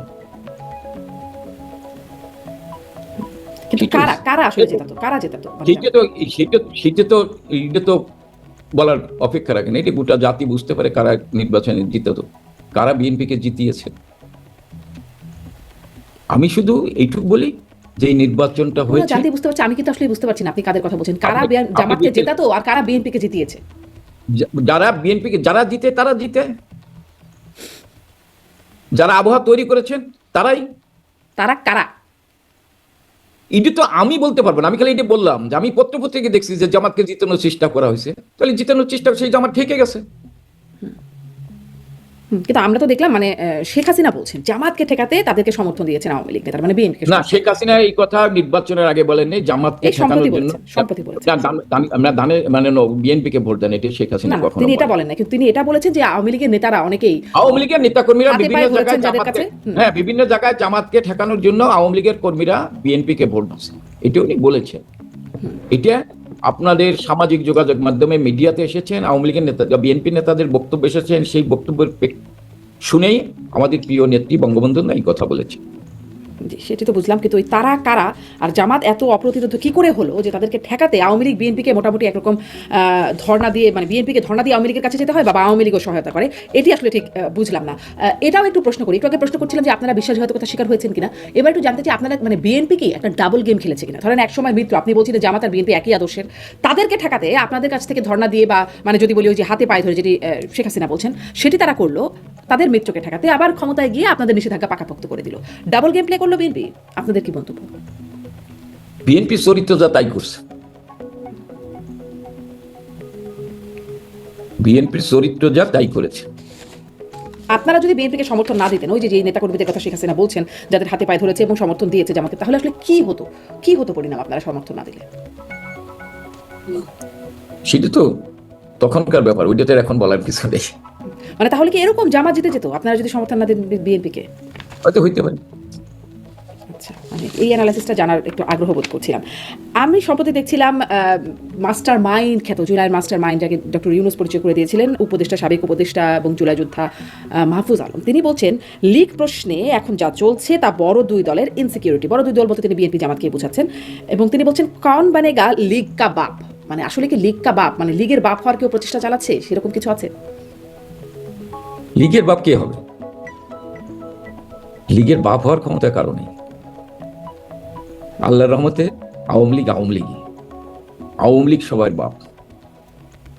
কিন্তু কারা আসলে জেতাতো, কারা জেতাতো? সেটা তো বলার অপেক্ষা রাখেন, এটি গোটা জাতি বুঝতে পারে কারা নির্বাচনে জিতাতো, কারা বিএনপিকে জিতিয়েছে। আমি শুধু এইটুক বলি যে এই নির্বাচনটা হয়েছে, জাতি বুঝতে পারছে, আমি কিন্তু আসলে বুঝতে পারছি না আপনি কাদের কথা বলছেন, কারা জামাতকে জেতাতো আর কারা বিএনপিকে জিতিয়েছে। যারা বিএনপিকে যারা জিতে তারা জিতে, যারা আবহাওয়া তৈরি করেছেন তারাই। তারা কারা এটি তো আমি বলতে পারবো না, আমি খালি এটা বললাম যে আমি পত্রপত্রিকায় দেখছি যে জামাতকে জিতানোর চেষ্টা করা হয়েছে, তাহলে জিতানোর চেষ্টা সেই জামাত ঠেকে গেছে। কিন্তু আমরা তো দেখলাম মানে শেখ হাসিনা বলছেন জামাতকে ঠেকাতে তাদেরকে সমর্থন দিয়েছেন আওয়ামী লীগ নেতারা, মানে বিএনপি। না, শেখ হাসিনা এই কথা নির্বাচনের আগে বলেননি, জামাতকে ঠেকানোর জন্য সম্প্রতি বলেছেন। আমরা মানে বিএনপিকে ভোট দেন, এটা শেখ হাসিনা কখনো তিনি এটা বলেন না, কিন্তু তিনি এটা বলেছেন যে আওয়ামী লীগের নেতারা অনেকেই, আওয়ামী লীগের নেতাকর্মীরা বিভিন্ন জায়গায় জামাতকে ঠেকানোর জন্য আওয়ামী লীগের কর্মীরা বিএনপিকে ভোট দিচ্ছে, এটা উনি বলেছেন। এটা আপনাদের সামাজিক যোগাযোগ মাধ্যমে মিডিয়াতে এসেছেন, আওয়ামী লীগের নেতা বিএনপি নেতাদের বক্তব্য এসেছেন, সেই বক্তব্যের শুনেই আমাদের প্রিয় নেত্রী বঙ্গবন্ধু এই কথা বলেছে। সেটি তো বুঝলাম, কিন্তু ওই তারা কারা আর জামাত এত অপ্রতিরোধ কি করে হলো যে তাদেরকে ঠেকাতে আওয়ামী লীগ বিএনপিকে মোটামুটি একরকম ধর্ণা দিয়ে, মানে বিএনপিকে ধর্ণা দিয়ে আওয়ামী লীগের কাছে যেতে হয় বা আওয়ামী লীগও সহায়তা করে, এটি আসলে ঠিক বুঝলাম না। এটাও একটু প্রশ্ন করি, একটু আগে প্রশ্ন করছিলাম যে আপনারা বিশ্বাসঘাতকতা শিকার হয়েছেন কিনা, এবার একটু জানতে চাই আপনারা মানে বিএনপি কি একটা ডাবল গেম খেলেছে কিনা। ধরেন এক সময় মিত্র, আপনি বলছিলেন জামাত আর বিএনপি একই আদর্শের, তাদেরকে ঠেকাতে আপনাদের কাছ থেকে ধর্ণা দিয়ে বা মানে যদি বলি ওই যে হাতে পায়ে ধরে যেটি শেখ হাসিনা বলছেন সেটি তারা করলো তাদের মিত্রকে ঠেকাতে, আবার ক্ষমতায় গিয়ে আপনাদের নিষেধাজ্ঞা পাকাপোক্ত করে দিল। ডাবল গেম প্লে করলো বিএনপি। আপনাদের কি মন্তব্য? বিএনপি চরিত্র যা তাই করছে, বিএনপির চরিত্র যা তাই করেছে। আপনারা যদি বিএনপিকে সমর্থন না দিতেন, ওই যে নেতাকর্মীদের কথা শেখ হাসিনা বলছেন যাদের হাতে পায়ে ধরেছে এবং সমর্থন দিয়েছে জামাতে, তাহলে আসলে কি হতো পরিণাম আপনারা সমর্থন না দিলে? সেটা তো তখনকার ব্যাপার, ওইটাতে এখন বলার কিছু নেই। মানে তাহলে কি এরকম জামাত জিতে যেত আপনারা যদি সমর্থন না দেন বিএনপিকে? হয়তো হইতে পারে। আচ্ছা, মানে এই অ্যানালাইসিসটা জানার একটু আগ্রহ বোধ করছিলাম। আমি সম্প্রতি দেখছিলাম মাস্টার মাইন্ড খ্যাত জুলাইয়ের মাস্টার মাইন্ড, যাকে ডক্টর ইউনূস পরিচয় করে দিয়েছিলেন, উপদেষ্টা, সাবেক উপদেষ্টা এবং জুলাই যোদ্ধা মাহফুজ আলম। তিনি বলছেন লীগ প্রশ্নে এখন যা চলছে তা বড় দুই দলের ইনসিকিউরিটি। বড় দুই দল বলতে তিনি বিএনপি জামাতকে বোঝাচ্ছেন, এবং তিনি বলছেন কৌন বানেগা লীগ কা বাপ, মানে আসলে কি লীগ কা বাপ মানে লীগের বাপ হওয়ার কেউ প্রচেষ্টা চালাচ্ছে, সেরকম কিছু আছে? লীগের বাপ কে হবে? লীগের বাপ হওয়ার ক্ষমতার কারণে আল্লাহর রহমতে আওয়ামী লীগ সবার বাপ।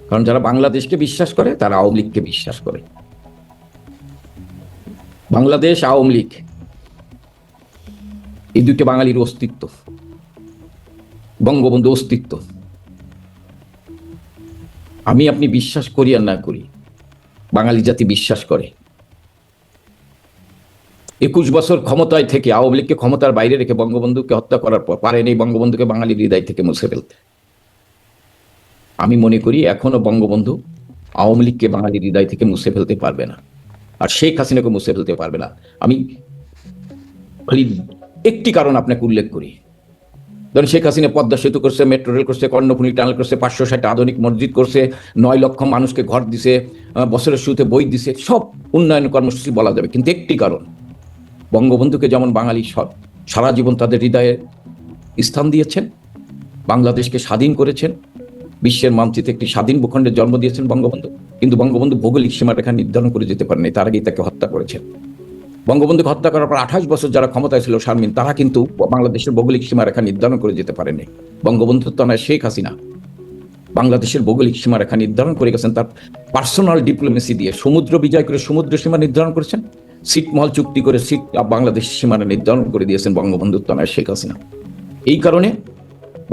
কারণ যারা বাংলাদেশকে বিশ্বাস করে তারা আওয়ামী লীগকে বিশ্বাস করে। বাংলাদেশ, আওয়ামী লীগ, এই দুটো বাঙালির অস্তিত্ব, বঙ্গবন্ধু অস্তিত্ব। আমি আপনি বিশ্বাস করি আর না করি, বাঙালি জাতি বিশ্বাস করে। 21 বছর ক্ষমতায় থেকে আওয়ামী লীগকে ক্ষমতার বাইরে রেখে বঙ্গবন্ধুকে হত্যা করার পর পারেনি বঙ্গবন্ধুকে বাঙালির হৃদয় থেকে মুছে ফেলতে। আমি মনে করি এখনো বঙ্গবন্ধু আওয়ামী লীগকে বাঙালির হৃদয় থেকে মুছে ফেলতে পারবে না, আর শেখ হাসিনাকে মুছে ফেলতে পারবে না। আমি খালি একটি কারণ আপনাকে উল্লেখ করি, ধরেন শেখ হাসিনা পদ্মা সেতু করছে, মেট্রো রেল করছে, কর্ণফুলী টানেল করছে, 560 আধুনিক মসজিদ করছে, 9 লক্ষ মানুষকে ঘর দিছে, বছরের শুরুতে বই দিছে, সব উন্নয়ন কর্মসূচি বলা যাবে। কিন্তু একটি কারণ, বঙ্গবন্ধুকে যেমন বাঙালি সারা জীবন তাদের হৃদয়ে স্থান দিয়েছেন, বাংলাদেশকে স্বাধীন করেছেন, বিশ্বের মানচিত্রে একটি স্বাধীন ভূখণ্ডের জন্ম দিয়েছেন বঙ্গবন্ধু, কিন্তু বঙ্গবন্ধু ভৌগোলিক সীমারেখা নির্ধারণ করে যেতে পারেনি, তার আগেই তাকে হত্যা করেছেন। বঙ্গবন্ধুকে হত্যা করার পর 28 বছর যারা ক্ষমতায় ছিল শারমিন, তারা কিন্তু বাংলাদেশের ভৌগোলিক সীমারেখা নির্ধারণ করে যেতে পারেনি। বঙ্গবন্ধুর তনয় শেখ হাসিনা বাংলাদেশের ভৌগোলিক সীমারেখা নির্ধারণ করে গেছেন তার পার্সোনাল ডিপ্লোমেসি দিয়ে। সমুদ্র বিজয় করে সমুদ্র সীমা নির্ধারণ করেছেন, ছিটমহল চুক্তি করে বাংলাদেশের সীমানা নির্ধারণ করে দিয়েছেন বঙ্গবন্ধুর তনয় শেখ হাসিনা। এই কারণে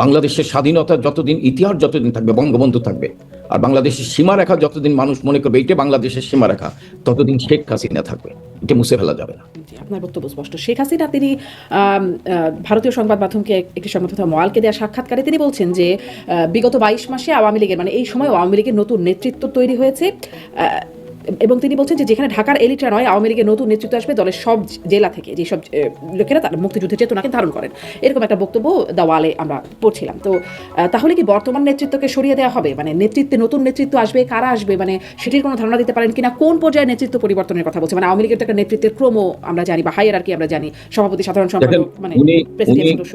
বাংলাদেশের স্বাধীনতা যতদিন, ইতিহাস যতদিন থাকবে, বঙ্গবন্ধু থাকবে। আর বাংলাদেশের সীমারেখা যতদিন মানুষ মনে করবে এইটা বাংলাদেশের সীমারেখা, ততদিন শেখ হাসিনা থাকবে, এটা মুছে ফেলা যাবে না। আপনার বক্তব্য স্পষ্ট। শেখ হাসিনা তিনি ভারতীয় সংবাদ মাধ্যমকে একটি সংবাদ মাধ্যম ওয়ালকে দেওয়া সাক্ষাৎকারে তিনি বলছেন যে বিগত 22 মাসে আওয়ামী লীগের, মানে এই সময় আওয়ামী লীগের নতুন নেতৃত্ব তৈরি হয়েছে, এবং তিনি বলছেন যে যেখানে ঢাকার এলিটরা নয়, আওয়ামী লীগের নতুন নেতৃত্ব আসবে দলের সব জেলা থেকে, যেসব লোকেরা তারা মুক্তিযুদ্ধের চেতনাকে ধারণ করেন। এরকম একটা বক্তব্য দেওয়ালে আমরা পড়ছিলাম। তো তাহলে কি বর্তমান নেতৃত্বকে সরিয়ে দেওয়া হবে? মানে নেতৃত্বে নতুন নেতৃত্ব আসবে, কারা আসবে, মানে সেটির কোনো ধারণা দিতে পারেন কিনা? কোন পর্যায়ে নেতৃত্ব পরিবর্তনের কথা বলছে? মানে আওয়ামী লীগের তো একটা নেতৃত্বের ক্রম আমরা জানি, বা হাইয়ারার্কি আমরা জানি, সভাপতি, সাধারণ সম্পাদক, মানে প্রেসিডেন্ট সদস্য।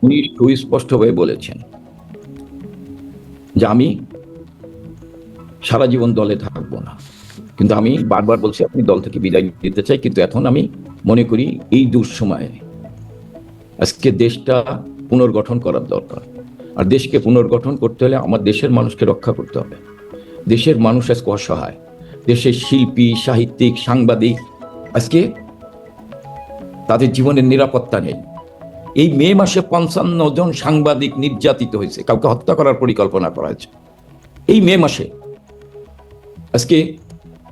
উনি সুস্পষ্টভাবে বলেছেন যে আমি সারা জীবন দলে থাকবো না, কিন্তু আমি বারবার বলছি আপনি দল থেকে বিদায় দিতে চাই, কিন্তু এখন আমি মনে করি এই দুঃসময়ে আজকে দেশটা পুনর্গঠন করার দরকার। আর দেশকে পুনর্গঠন করতে হলে আমার দেশের মানুষকে রক্ষা করতে হবে। দেশের মানুষ আজকে অসহায়, দেশের শিল্পী, সাহিত্যিক, সাংবাদিক আজকে তাদের জীবনের নিরাপত্তা নেই। এই মে মাসে 55 জন সাংবাদিক নির্যাতিত হয়েছে, কাউকে হত্যা করার পরিকল্পনা করা হয়েছে এই মে মাসে। আজকে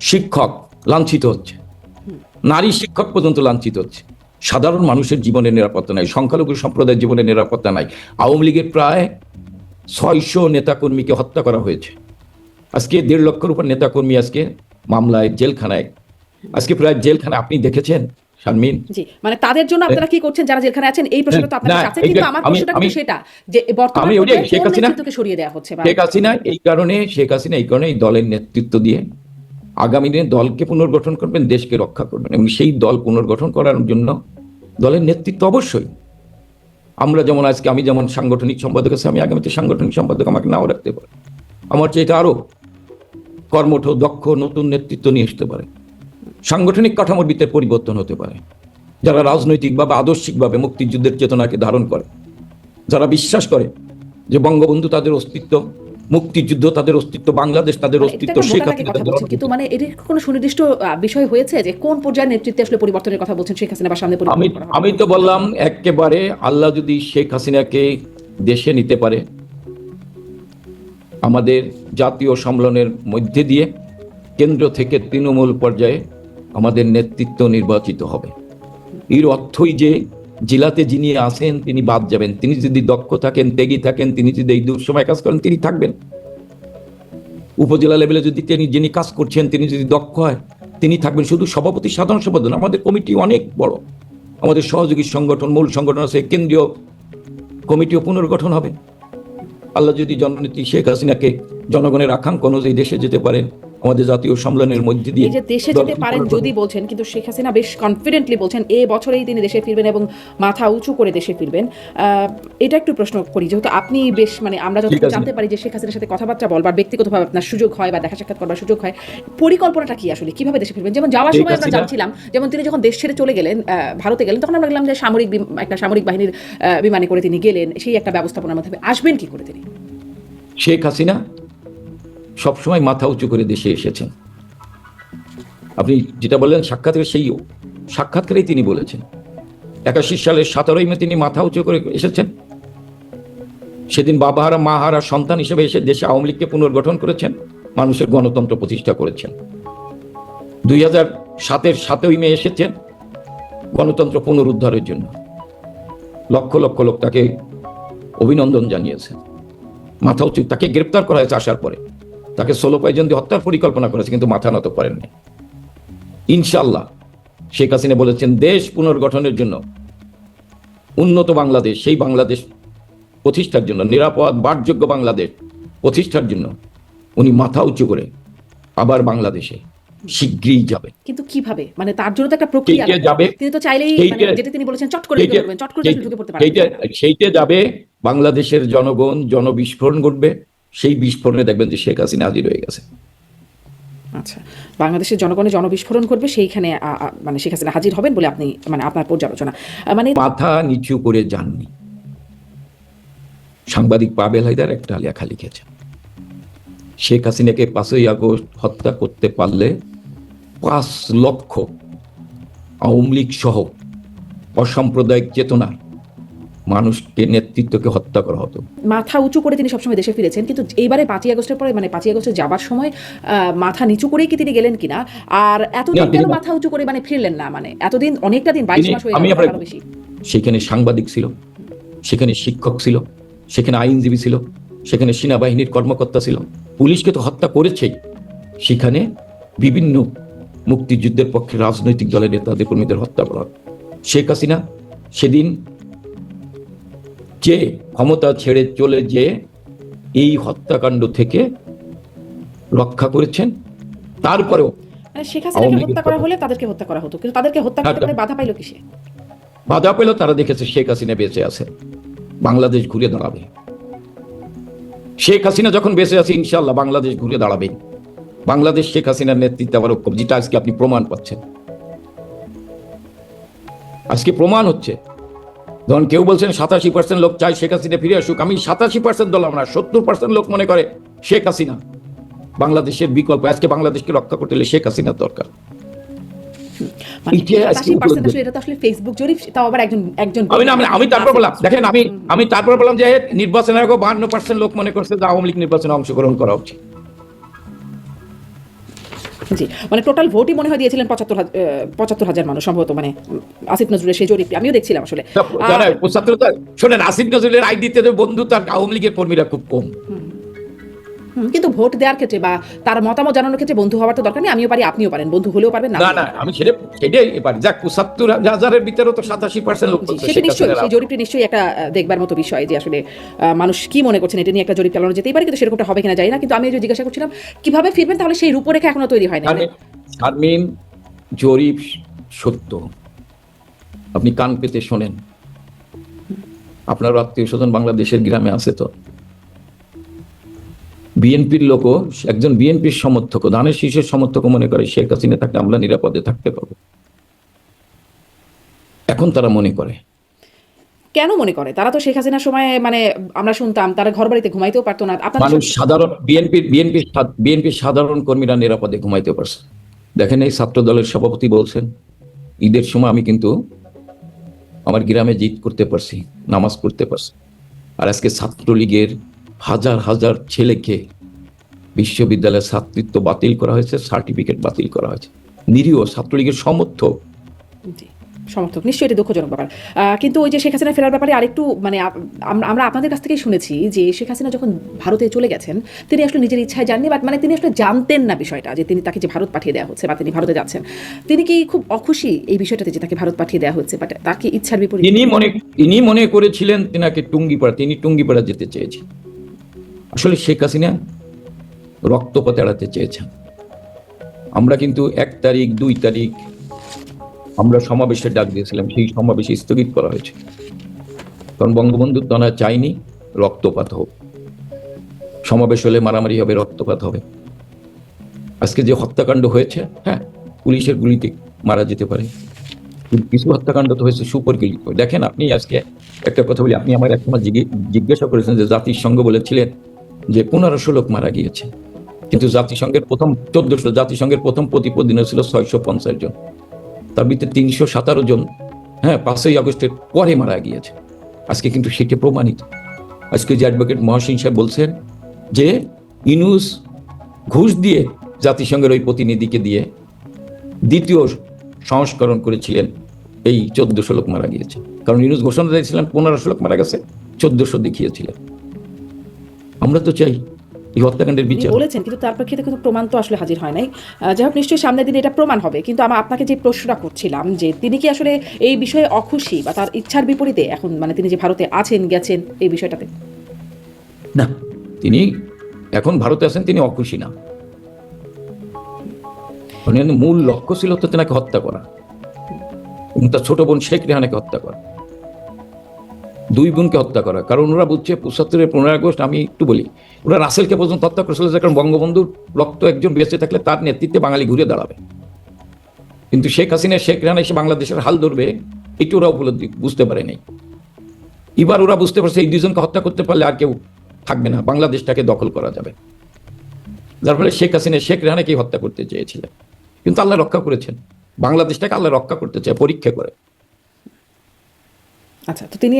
শিক্ষক লাঞ্ছিত হচ্ছে, নারী শিক্ষক পর্যন্ত লাঞ্ছিত হচ্ছে। সাধারণ মানুষের জীবনের নিরাপত্তা নাই, সংখ্যালঘু সম্প্রদায়ের জীবনের নিরাপত্তা নাই। আওয়ামী লীগের প্রায় 600 নেতাকর্মীকে হত্যা করা হয়েছে। আজকে 1.5 লক্ষের উপর নেতাকর্মী আজকে মামলায়, জেলখানায়। আজকে প্রায় জেলখানায় আপনি দেখেছেন শারমিন। জি, মানে তাদের জন্য আপনারা কি করছেন যারা জেলখানায় আছেন? এই প্রশ্নটা তো আপনাদের কাছে, কিন্তু আমার প্রশ্নটা কিন্তু সেটা যে বর্তমানে শেখ হাসিনাকে সরিয়ে দেওয়া হচ্ছে। শেখ হাসিনা এই কারণে এই দলের নেতৃত্ব দিয়ে আগামী দিনে দলকে পুনর্গঠন করবেন, দেশকে রক্ষা করবেন, এবং সেই দল পুনর্গঠন করার জন্য দলের নেতৃত্ব অবশ্যই। আমরা যেমন আজকে, আমি যেমন সাংগঠনিক সম্পাদক আছে, আমি আগামীতে সাংগঠনিক সম্পাদক আমাকে নাও রাখতে পারে। আমার চেয়ে আরো কর্মঠ, দক্ষ নতুন নেতৃত্ব নিয়ে আসতে পারে। সাংগঠনিক কাঠামোর ভিতরে পরিবর্তন হতে পারে, যারা রাজনৈতিকভাবে, আদর্শিকভাবে মুক্তিযুদ্ধের চেতনাকে ধারণ করে, যারা বিশ্বাস করে যে বঙ্গবন্ধু তাদের অস্তিত্ব, মুক্তিযুদ্ধ তাদের অস্তিত্ব, বাংলাদেশ তাদের অস্তিত্ব। কিন্তু মানে এর কোনো সুনির্দিষ্ট বিষয় হয়েছে যে কোন পর্যায়ে নেতৃত্বে আসলে পরিবর্তনের কথা বলছেন শেখ হাসিনা, বা সামনে আমি তো বললাম একেবারে আল্লাহ যদি শেখ হাসিনাকে দেশে নিতে পারে, আমাদের জাতীয় সম্মেলনের মধ্যে দিয়ে কেন্দ্র থেকে তৃণমূল পর্যায়ে আমাদের নেতৃত্ব নির্বাচিত হবে। এর অর্থই যে জেলাতে যিনি আসেন তিনি বাদ যাবেন। তিনি যদি দক্ষ থাকেন, ত্যাগী থাকেন, তিনি যদি এই দুঃসময় কাজ করেন, তিনি থাকবেন। উপজেলা লেভেলে যদি যিনি কাজ করছেন তিনি যদি দক্ষ হয়, তিনি থাকবেন। শুধু সভাপতি, সাধারণ সম্পাদক, আমাদের কমিটি অনেক বড়, আমাদের সহযোগী সংগঠন, মূল সংগঠন আছে, কেন্দ্রীয় কমিটিও পুনর্গঠন হবে। আল্লাহ যদি জননেত্রী শেখ হাসিনাকে জনগণের আকাঙ্ক্ষা অনুযায়ী দেশে যেতে পারেন, আমাদের জাতীয় সম্মেলনের মধ্যে দিয়ে যে দেশে যেতে পারেন যদি বলছেন, কিন্তু শেখ হাসিনা বেশ কনফিডেন্টলি বলছেন এ বছরেই তিনি দেশে ফিরবেন এবং মাথা উঁচু করে দেশে ফিরবেন। এটা একটু প্রশ্ন করি, যেহেতু আপনি বেশ, মানে আমরা যতটুকু জানতে পারি যে শেখ হাসিনার সাথে কথাবার্তা বলবার, ব্যক্তিগতভাবে আপনার সুযোগ হয় বা দেখা সাক্ষাৎ করবার সুযোগ হয়, পরিকল্পনাটা কি আসলে, কিভাবে দেশে ফিরবেন? যেমন যাওয়ার সময় আমরা জানছিলাম, যেমন তিনি যখন দেশ ছেড়ে চলে গেলেন, ভারতে গেলেন, তখন আমরা দেখলাম যে একটা সামরিক বাহিনীর বিমানে করে তিনি গেলেন। সেই একটা ব্যবস্থাপনার মাধ্যমে আসবেন কি করে তিনি? শেখ হাসিনা সবসময় মাথা উঁচু করে দেশে এসেছেন। আপনি যেটা বললেন সাক্ষাৎকারে, সেই সাক্ষাৎকারেই তিনি বলেছেন 81 সালের 17 মে তিনি মাথা উঁচু করে এসেছেন। সেদিন বাবাহারা, মাহারা সন্তান হিসেবে এসে দেশে আওয়ামী লীগকে পুনর্গঠন করেছেন, মানুষের গণতন্ত্র প্রতিষ্ঠা করেছেন। 2007-এর 7 মে এসেছেন গণতন্ত্র পুনরুদ্ধারের জন্য। লক্ষ লক্ষ লোক তাকে অভিনন্দন জানিয়েছেন, মাথা উঁচু। তাকে গ্রেপ্তার করা হয়েছে আসার পরে, তাকে 16 পয়জন দিয়ে হত্যার পরিকল্পনা করেছে, কিন্তু মাথা নত করেননি। ইনশাআল্লাহ শেখ হাসিনা বলেছেন দেশ পুনর্গঠনের জন্য উন্নত বাংলাদেশ, সেই বাংলাদেশ প্রতিষ্ঠার জন্য, নিরাপদ বাসযোগ্য বাংলাদেশ প্রতিষ্ঠার জন্য উনি মাথা উঁচু করে আবার বাংলাদেশে শীঘ্রই যাবে। কিন্তু কিভাবে, মানে তার জন্য তো একটা প্রক্রিয়া সেইটা যাবে, তিনি তো চাইলেই মানে যেটা তিনি বলেছেন চট করে ঢুকে পড়বেন, চট করে ঢুকে পড়তে পারবেন না। সেইটা যাবে, বাংলাদেশের জনগণ জনবিস্ফোরণ ঘটবে, সেই বিস্ফোরণে দেখবেন যে শেখ হাসিনা হাজির হয়ে গেছে। আচ্ছা, বাংলাদেশের জনগণের জনবিস্ফোরণ করবে, সেইখানে মানে শেখ হাসিনা হাজির হবেন বলে আপনি মানে আপনার পর্যালোচনা। মানে মাথা নিচু করে যাননি। সাংবাদিক পাবেল হায়দার একটা লেখা লিখেছে, শেখ হাসিনাকে 5ই আগস্ট হত্যা করতে পারলে 5 লক্ষ আওয়ামী লীগ সহ অসাম্প্রদায়িক চেতনা মানুষকে, নেতৃত্বকে হত্যা করা হতো। মাথা উঁচু করে তিনি সবসময় দেশে ফিরেছেন, কিন্তু এইবারে 5ই আগস্টের পরে, মানে 5ই আগস্টে যাবার সময় মাথা নিচু করেই কি তিনি গেলেন কিনা? আর এতদিন কেন মাথা উঁচু করে মানে ফিরলেন না? মানে এতদিন, অনেকটা দিন, 22 মাস হয়ে গেল, আরো বেশি। সেখানে সাংবাদিক ছিল, সেখানে শিক্ষক ছিল, সেখানে আইনজীবী ছিল, সেখানে সেনাবাহিনীর কর্মকর্তা ছিল, পুলিশকে তো হত্যা করেছেই, সেখানে বিভিন্ন মুক্তিযুদ্ধের পক্ষে রাজনৈতিক দলের নেতাদের কর্মীদের হত্যা করা। শেখ হাসিনা সেদিন যে ক্ষমতা ছেড়ে চলে যে এই হত্যাকাণ্ড থেকে রক্ষা করেছেন, তারপরেও মানে শেখ হাসিনাকে হত্যা করা হলে তাদেরকে হত্যা করা হতো, কিন্তু তাদেরকে হত্যা করতে পারে বাধা পাইলো কিসে? বাধা পেল, তারা দেখেছে শেখ হাসিনা বেঁচে আছে, বাংলাদেশ ঘুরে দাঁড়াবে। শেখ হাসিনা যখন বেঁচে আছে, ইনশাআল্লাহ বাংলাদেশ ঘুরে দাঁড়াবে। বাংলাদেশ শেখ হাসিনার নেতৃত্বে আবার ঐক্য, যেটা আজকে আপনি প্রমাণ পাচ্ছেন, আজকে প্রমাণ হচ্ছে। ধরুন কেউ বলছেন 87% লোক চায় শেখ হাসিনা ফিরে আসুক, আমি 87% বললাম না, 70% লোক মনে করে শেখ হাসিনা বাংলাদেশের বিকল্প। আজকে বাংলাদেশকে রক্ষা করতে হলে শেখ হাসিনার দরকার। মানে 87% আসলে এটা তো আসলে ফেসবুক জরিপ, তাও আবার একজন আমি তারপর বললাম, দেখেন আমি তারপর বললাম যে নির্বাচনের আগে 52% লোক মনে করছে যে আওয়ামী লীগ নির্বাচনে অংশগ্রহণ করা উচিত। জি, মানে টোটাল ভোটই মনে হয় দিয়েছিলেন 75,000 মানুষ সম্ভবত, মানে আসিফ নজরুলের সেই জরিপটি আমিও দেখছিলাম আসলে। শোনেন, আসিফ নজরুলের আই দিতে বন্ধু তার আওয়ামী লীগের কর্মীরা খুব কম। কিন্তু ভোট দেওয়ার ক্ষেত্রে বা তার মতামত জানানোর ক্ষেত্রে বন্ধু হওয়ার তো দরকার নেই, আমিও পারি, আপনিও পারেন, বন্ধু হলেও পারবেন না। না, আমি সেটাই পারি। যাক, 75,000-এর ভিতরে তো 87% লোক বলছে। সেটা নিশ্চয়ই, সেই জরিপটি নিশ্চয়ই একটা দেখবার মতো বিষয়, যে আসলে মানুষ কি মনে করছেন এটা নিয়ে একটা জরিপ চালানো যেতেই পারে, কিন্তু সেরকমটা হবে কিনা জানি না। কিন্তু আমি যে জিজ্ঞাসা করছিলাম কিভাবে ফিরবেন, তাহলে সেই রূপরেখা এখনো তৈরি হয়নি। শারমিন, জরিপ সত্য, আপনি কান পেতে শোনেন। আপনার আত্মীয় স্বজন বাংলাদেশের গ্রামে আছে তো, বিএনপির লোকও, একজন বিএনপির সমর্থক, ধানের শীষের সমর্থক মনে করে শেখ হাসিনা থাকলে আমরা নিরাপদে থাকতে পারবো। এখন তারা মনে করে, কেন মনে করে? তারা তো শেখ হাসিনার সময়, মানে আমরা শুনতাম তারা ঘর বাড়িতে ঘুমাইতেও পারতো না। মানুষ সাধারণ বিএনপির সাধারণ কর্মীরা নিরাপদে ঘুমাইতে পারছে। দেখেন, এই ছাত্র দলের সভাপতি বলছেন ঈদের সময় আমি কিন্তু আমার গ্রামে জিদ করতে পারছি, নামাজ পড়তে পারছি। আর আজকে ছাত্রলীগের হাজার হাজার ছেলেকে বিশ্ববিদ্যালয়ের ছাত্রত্ব বাতিল করা হয়েছে, সার্টিফিকেট বাতিল করা হয়েছে। নিরীহ ছাত্রলীগের সমর্থক নিশ্চয়ই এটা দুঃখজনক ব্যাপার। কিন্তু ওই যে শেখ হাসিনা ফেরার ব্যাপারে আরেকটু, মানে আমরা আপনাদের কাছ থেকেই শুনেছি যে শেখ হাসিনা যখন ভারতে চলে গেছেন, তিনি আসলে নিজের ইচ্ছায় যাননি, বাট মানে তিনি আসলে জানতেন না বিষয়টা, যে তাকে যে ভারত পাঠিয়ে দেওয়া হচ্ছে বা তিনি ভারতে যাচ্ছেন। তিনি কি খুব অখুশি এই বিষয়টাতে যে তাকে ভারত পাঠিয়ে দেওয়া হচ্ছে, বাট তার কি ইচ্ছার বিপরীত? তিনি মনে করেছিলেন তিনি টুঙ্গিপাড়া যেতে চেয়েছেন। আসলে শেখ হাসিনা রক্তপাত এড়াতে চেয়েছেন। আমরা কিন্তু 1 তারিখ 2 তারিখ আমরা সমাবেশের ডাক দিয়েছিলাম, সেই সমাবেশ স্থগিত করা হয়েছে, কারণ বঙ্গবন্ধু তারা চাইনি রক্তপাত হোক। সমাবেশ হলে মারামারি হবে, রক্তপাত হবে। আজকে যে হত্যাকাণ্ড হয়েছে, হ্যাঁ, পুলিশের গুলিতে মারা যেতে পারে, কিছু হত্যাকাণ্ড তো হয়েছে সুপরিকল্পিত। দেখেন, আপনি আজকে একটা কথা বলি, আপনি আমার একসময় জিজ্ঞাসা করেছেন যে জাতিসংঘ বলেছিলেন যে 1500 লোক মারা গিয়েছে, কিন্তু জাতিসংঘের প্রথম 1400, জাতিসংঘের প্রথম প্রতিবেদনে ছিল 650 জন, তার ভিতরে 317 জন 5ই আগস্টের পরে মারা গিয়েছে। আজকে কিন্তু সেটা প্রমাণিত। আজকে যে অ্যাডভোকেট মহসিন সাহেব বলছেন যে ইউনূস ঘুষ দিয়ে জাতিসংঘের ওই প্রতিনিধিকে দিয়ে দ্বিতীয় সংস্করণ করেছিলেন, এই 1400 লোক মারা গিয়েছে। কারণ ইউনূস ঘোষণা দিয়েছিলেন 1500 লোক মারা গেছে, 1400 দেখিয়েছিলেন। আমরা তো চাই এই হত্যাকাণ্ডের তিনি বিচার। বলেছেন, কিন্তু তার প্রেক্ষিতে কোনো প্রমাণ তো আসলে হাজির হয় নাই। যাই হোক, নিশ্চয়ই সামনের দিনে এটা প্রমাণ হবে। কিন্তু আপনাকে যে প্রশ্নটা করছিলাম যে তিনি কি আসলে এই বিষয়ে অখুশি বা তার ইচ্ছার বিপরীতে এখন মানে তিনি যে ভারতে আছেন গেছেন এই বিষয়টাতে? না, তিনি এখন ভারতে আছেন, তিনি অখুশি না। মূল লক্ষ্য ছিল তো তেনাকে হত্যা করা এবং তার ছোট বোন শেখ রেহানাকে হত্যা করা, দুই বোনকে হত্যা করা। কারণ ওরা বুঝছে ৭৫-এর 15 আগস্ট, আমি একটু বলি, ওরা রাসেলকে পর্যন্ত হত্যা করেছিল, কারণ বঙ্গবন্ধুর রক্ত একজন বেঁচে থাকলে তার নেতৃত্বে বাঙালি ঘুরে দাঁড়াবে। কিন্তু শেখ হাসিনা শেখ রেহানা এসে বাংলাদেশের হাল ধরবে, একটু ওরা উপলব্ধি বুঝতে পারে নাই। এবার ওরা বুঝতে পারছে এই দুজনকে হত্যা করতে পারলে আর কেউ থাকবে না, বাংলাদেশটাকে দখল করা যাবে। যার ফলে শেখ হাসিনা শেখ রেহানাকেই হত্যা করতে চেয়েছিলেন, কিন্তু আল্লাহ রক্ষা করেছেন। বাংলাদেশটাকে আল্লাহ রক্ষা করতে চায় পরীক্ষা করে। আচ্ছা, তো তিনি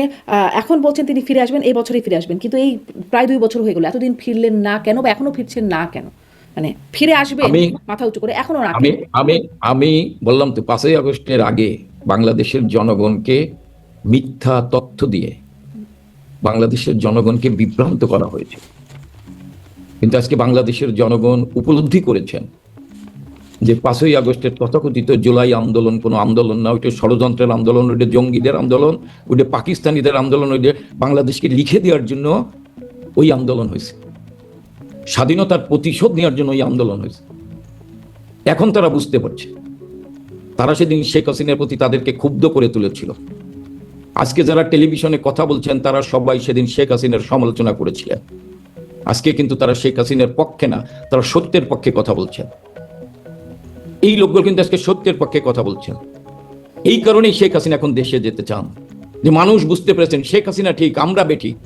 এখন বলছেন তিনি ফিরে আসবেন, এই বছরই ফিরে আসবেন, কিন্তু এই প্রায় 2 বছর হয়ে গেল, এতদিন ফিরলেন না কেন বা এখনো ফিরছেন না কেন? মানে ফিরে আসবেন মাথা উঁচু করে, এখনো না। আমি বললাম তো 5ই আগস্টের আগে বাংলাদেশের জনগণকে মিথ্যা তথ্য দিয়ে বাংলাদেশের জনগণকে বিভ্রান্ত করা হয়েছে, কিন্তু আজকে বাংলাদেশের জনগণ উপলব্ধি করেছেন যে 5ই আগস্টের তথাকথিত জুলাই আন্দোলন কোনো আন্দোলন না, ওইটা ষড়যন্ত্রের আন্দোলন, ওইটা জঙ্গিদের আন্দোলন, ওইটা পাকিস্তানিদের আন্দোলন, ওইটা বাংলাদেশকে লিখে দেওয়ার জন্য ওই আন্দোলন হয়েছে, স্বাধীনতার প্রতিশোধ নেওয়ার জন্য ওই আন্দোলন হয়েছে। এখন তারা বুঝতে পারছে, তারা সেদিন শেখ হাসিনার প্রতি তাদেরকে ক্ষুব্ধ করে তুলেছিল। আজকে যারা টেলিভিশনে কথা বলছেন তারা সবাই সেদিন শেখ হাসিনার সমালোচনা করেছিলেন। আজকে কিন্তু তারা শেখ হাসিনার পক্ষে না, তারা সত্যের পক্ষে কথা বলছেন। এই লোকগুলো কিন্তু আজকে সত্যের পক্ষে কথা বলছেন। এই কারণেই শেখ হাসিনা এখন দেশে যেতে চান, যে মানুষ বুঝতে পেরেছেন শেখ হাসিনা ঠিক, আমরা বেঠিক।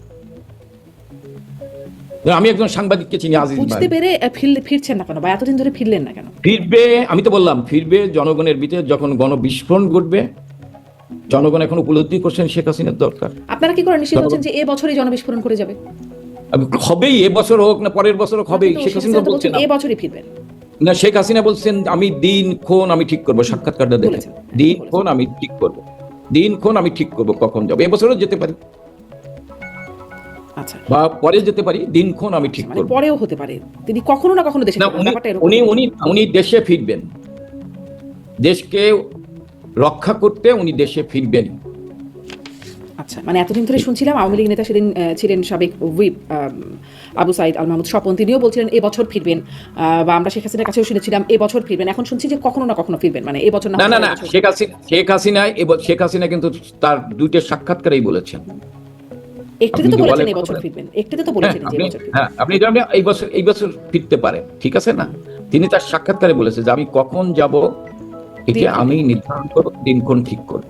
আমি একজন সাংবাদিককে চিনি, আজিজ ভাই, বুঝতে পেরে ফিরছেন না কেন বা এতদিন ধরে ফিরলেন না কেন? ফিরবে, আমি তো বললাম ফিরবে জনগণের ভিতরে যখন গণবিস্ফোরণ ঘটবে। জনগণ এখন উপলব্ধি করছেন শেখ হাসিনার দরকার। আপনারা কি করে নিশ্চিত হচ্ছেন যে এবছরই জনবিস্ফোরণ করে যাবে? হবেই, এবছর হোক না পরের বছর হোক, হবেই। শেখ হাসিনা বলছেন এবছরই ফিরবেন না, শেখ হাসিনা বলছেন আমি দিনক্ষণ আমি ঠিক করবো, সাক্ষাৎকারটা দেখে দিনক্ষণ আমি ঠিক করবো, দিনক্ষণ আমি ঠিক করবো কখন যাবো। এবছরও যেতে পারি, আচ্ছা, বা পরে যেতে পারি, দিনক্ষণ আমি ঠিক করবো। পরেও হতে পারে তিনি কখনো না কখনো দেশে উনি দেশে ফিরবেন, দেশকে রক্ষা করতে উনি দেশে ফিরবেন। আচ্ছা, মানে এতদিন ধরে শুনছিলাম আওয়ামী লীগ নেতা সেদিন ছিলেন সাবেক হুইপ আবু সাইদ আল মাহমুদ স্বপন, তিনিও বলছিলেন এবছর ফিরবেন, বা আমরা শেখ হাসিনার কাছেও শুনেছিলাম এবছর ফিরবেন। এখন শুনছি যে কখনো না কখনো ফিরবেন, মানে এবছর না। না, শেখ হাসিনা কিন্তু তার দুইটা সাক্ষাৎকারেই বলেছেন, একটিতে তো বলেছেন এবছর ফিরবেন, একটিতে তো বলেছেন যে এবছর ফিরবেন। হ্যাঁ, আপনি এই বছর ফিরতে পারেন, ঠিক আছে না? তিনি তার সাক্ষাৎকারে বলেছে যে আমি কখন যাব এটা আমি নির্ধারণ করব, দিনক্ষণ ঠিক করব,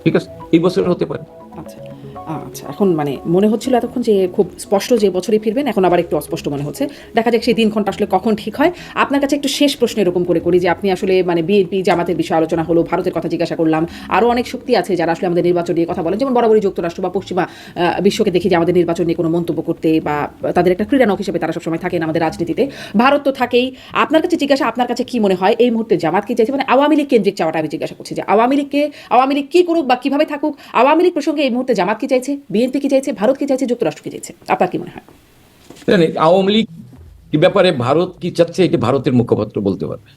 ঠিক আছে? এই বছর হতে পারে। আচ্ছা আচ্ছা, এখন মানে মনে হচ্ছিল এতক্ষণ যে খুব স্পষ্ট যে বছরই ফিরবেন, এখন আবার একটু অস্পষ্ট মনে হচ্ছে। দেখা যাক সেই দিনক্ষণটা আসলে কখন ঠিক হয়। আপনার কাছে একটু শেষ প্রশ্ন এরকম করে করি যে আপনি আসলে মানে বিএনপি জামাতের বিষয়ে আলোচনা হলো, ভারতের কথা জিজ্ঞাসা করলাম, আরও অনেক শক্তি আছে যারা আসলে আমাদের নির্বাচন নিয়ে কথা বলেন, যেমন বরাবরই যুক্তরাষ্ট্র বা পশ্চিমা বিশ্বকে দেখি যে আমাদের নির্বাচন নিয়ে কোনো মন্তব্য করতে বা তাদের একটা ক্রীড়ানক হিসেবে তারা সবসময় থাকেন আমাদের রাজনীতিতে। ভারত তো থাকেই। আপনার কাছে জিজ্ঞাসা, আপনার কাছে কি মনে হয় এই মুহূর্তে জামাত কি চাইছে? মানে আওয়ামী লীগ কেন্দ্রিক চাওয়াটা আমি জিজ্ঞাসা করছি যে আওয়ামী লীগ কি করুক বা কিভাবে থাকুক, আওয়ামী লীগ প্রসঙ্গে এই মুহূর্তে জামাত কি চাইছে, বিএনপি কি চাইছে, ভারত কি চাইছে, যুক্তরাষ্ট্র কি চাইছে? আপনার কি মনে হয়? আওয়ামী লীগ কি ব্যাপারে ভারত কি চাচ্ছে এটা ভারতের মুখপাত্র বলতে পারবে,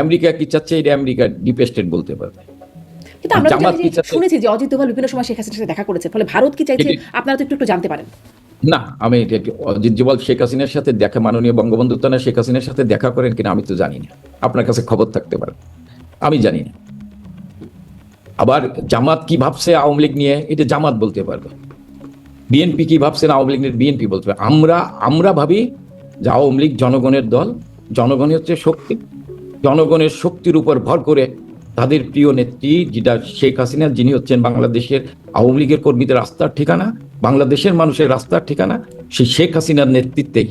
আমেরিকা কি চাচ্ছে এটা আমেরিকার ডিপ স্টেট বলতে পারবে। কিন্তু আমরা শুনেছি যে অজিত দোভাল বিভিন্ন সময় শেখ হাসিনার সাথে দেখা করেছে, ফলে ভারত কি চাইছে আপনারা তো একটু জানতে পারেন। না, আমি অজিত দোভাল শেখ হাসিনার সাথে দেখা, মাননীয় বঙ্গবন্ধু তারা শেখ হাসিনার সাথে দেখা করেন কিনা আমি তো জানি না, আপনার কাছে খবর থাকতে পারে, আমি জানি না। আবার জামাত কি ভাবছে আওয়ামী লীগ নিয়ে এটা জামাত বলতে পারবে, বিএনপি কি ভাবছে না আওয়ামী লীগ নিয়ে বিএনপি বলতে পারবে। আমরা ভাবি যে আওয়ামী লীগ জনগণের দল, জনগণই হচ্ছে শক্তি, জনগণের শক্তির উপর ভর করে তাদের প্রিয় নেত্রী যেটা শেখ হাসিনা, যিনি হচ্ছেন বাংলাদেশের আওয়ামী লীগের কর্মীদের রাস্তার ঠিকানা, বাংলাদেশের মানুষের রাস্তার ঠিকানা, সেই শেখ হাসিনার নেতৃত্বেই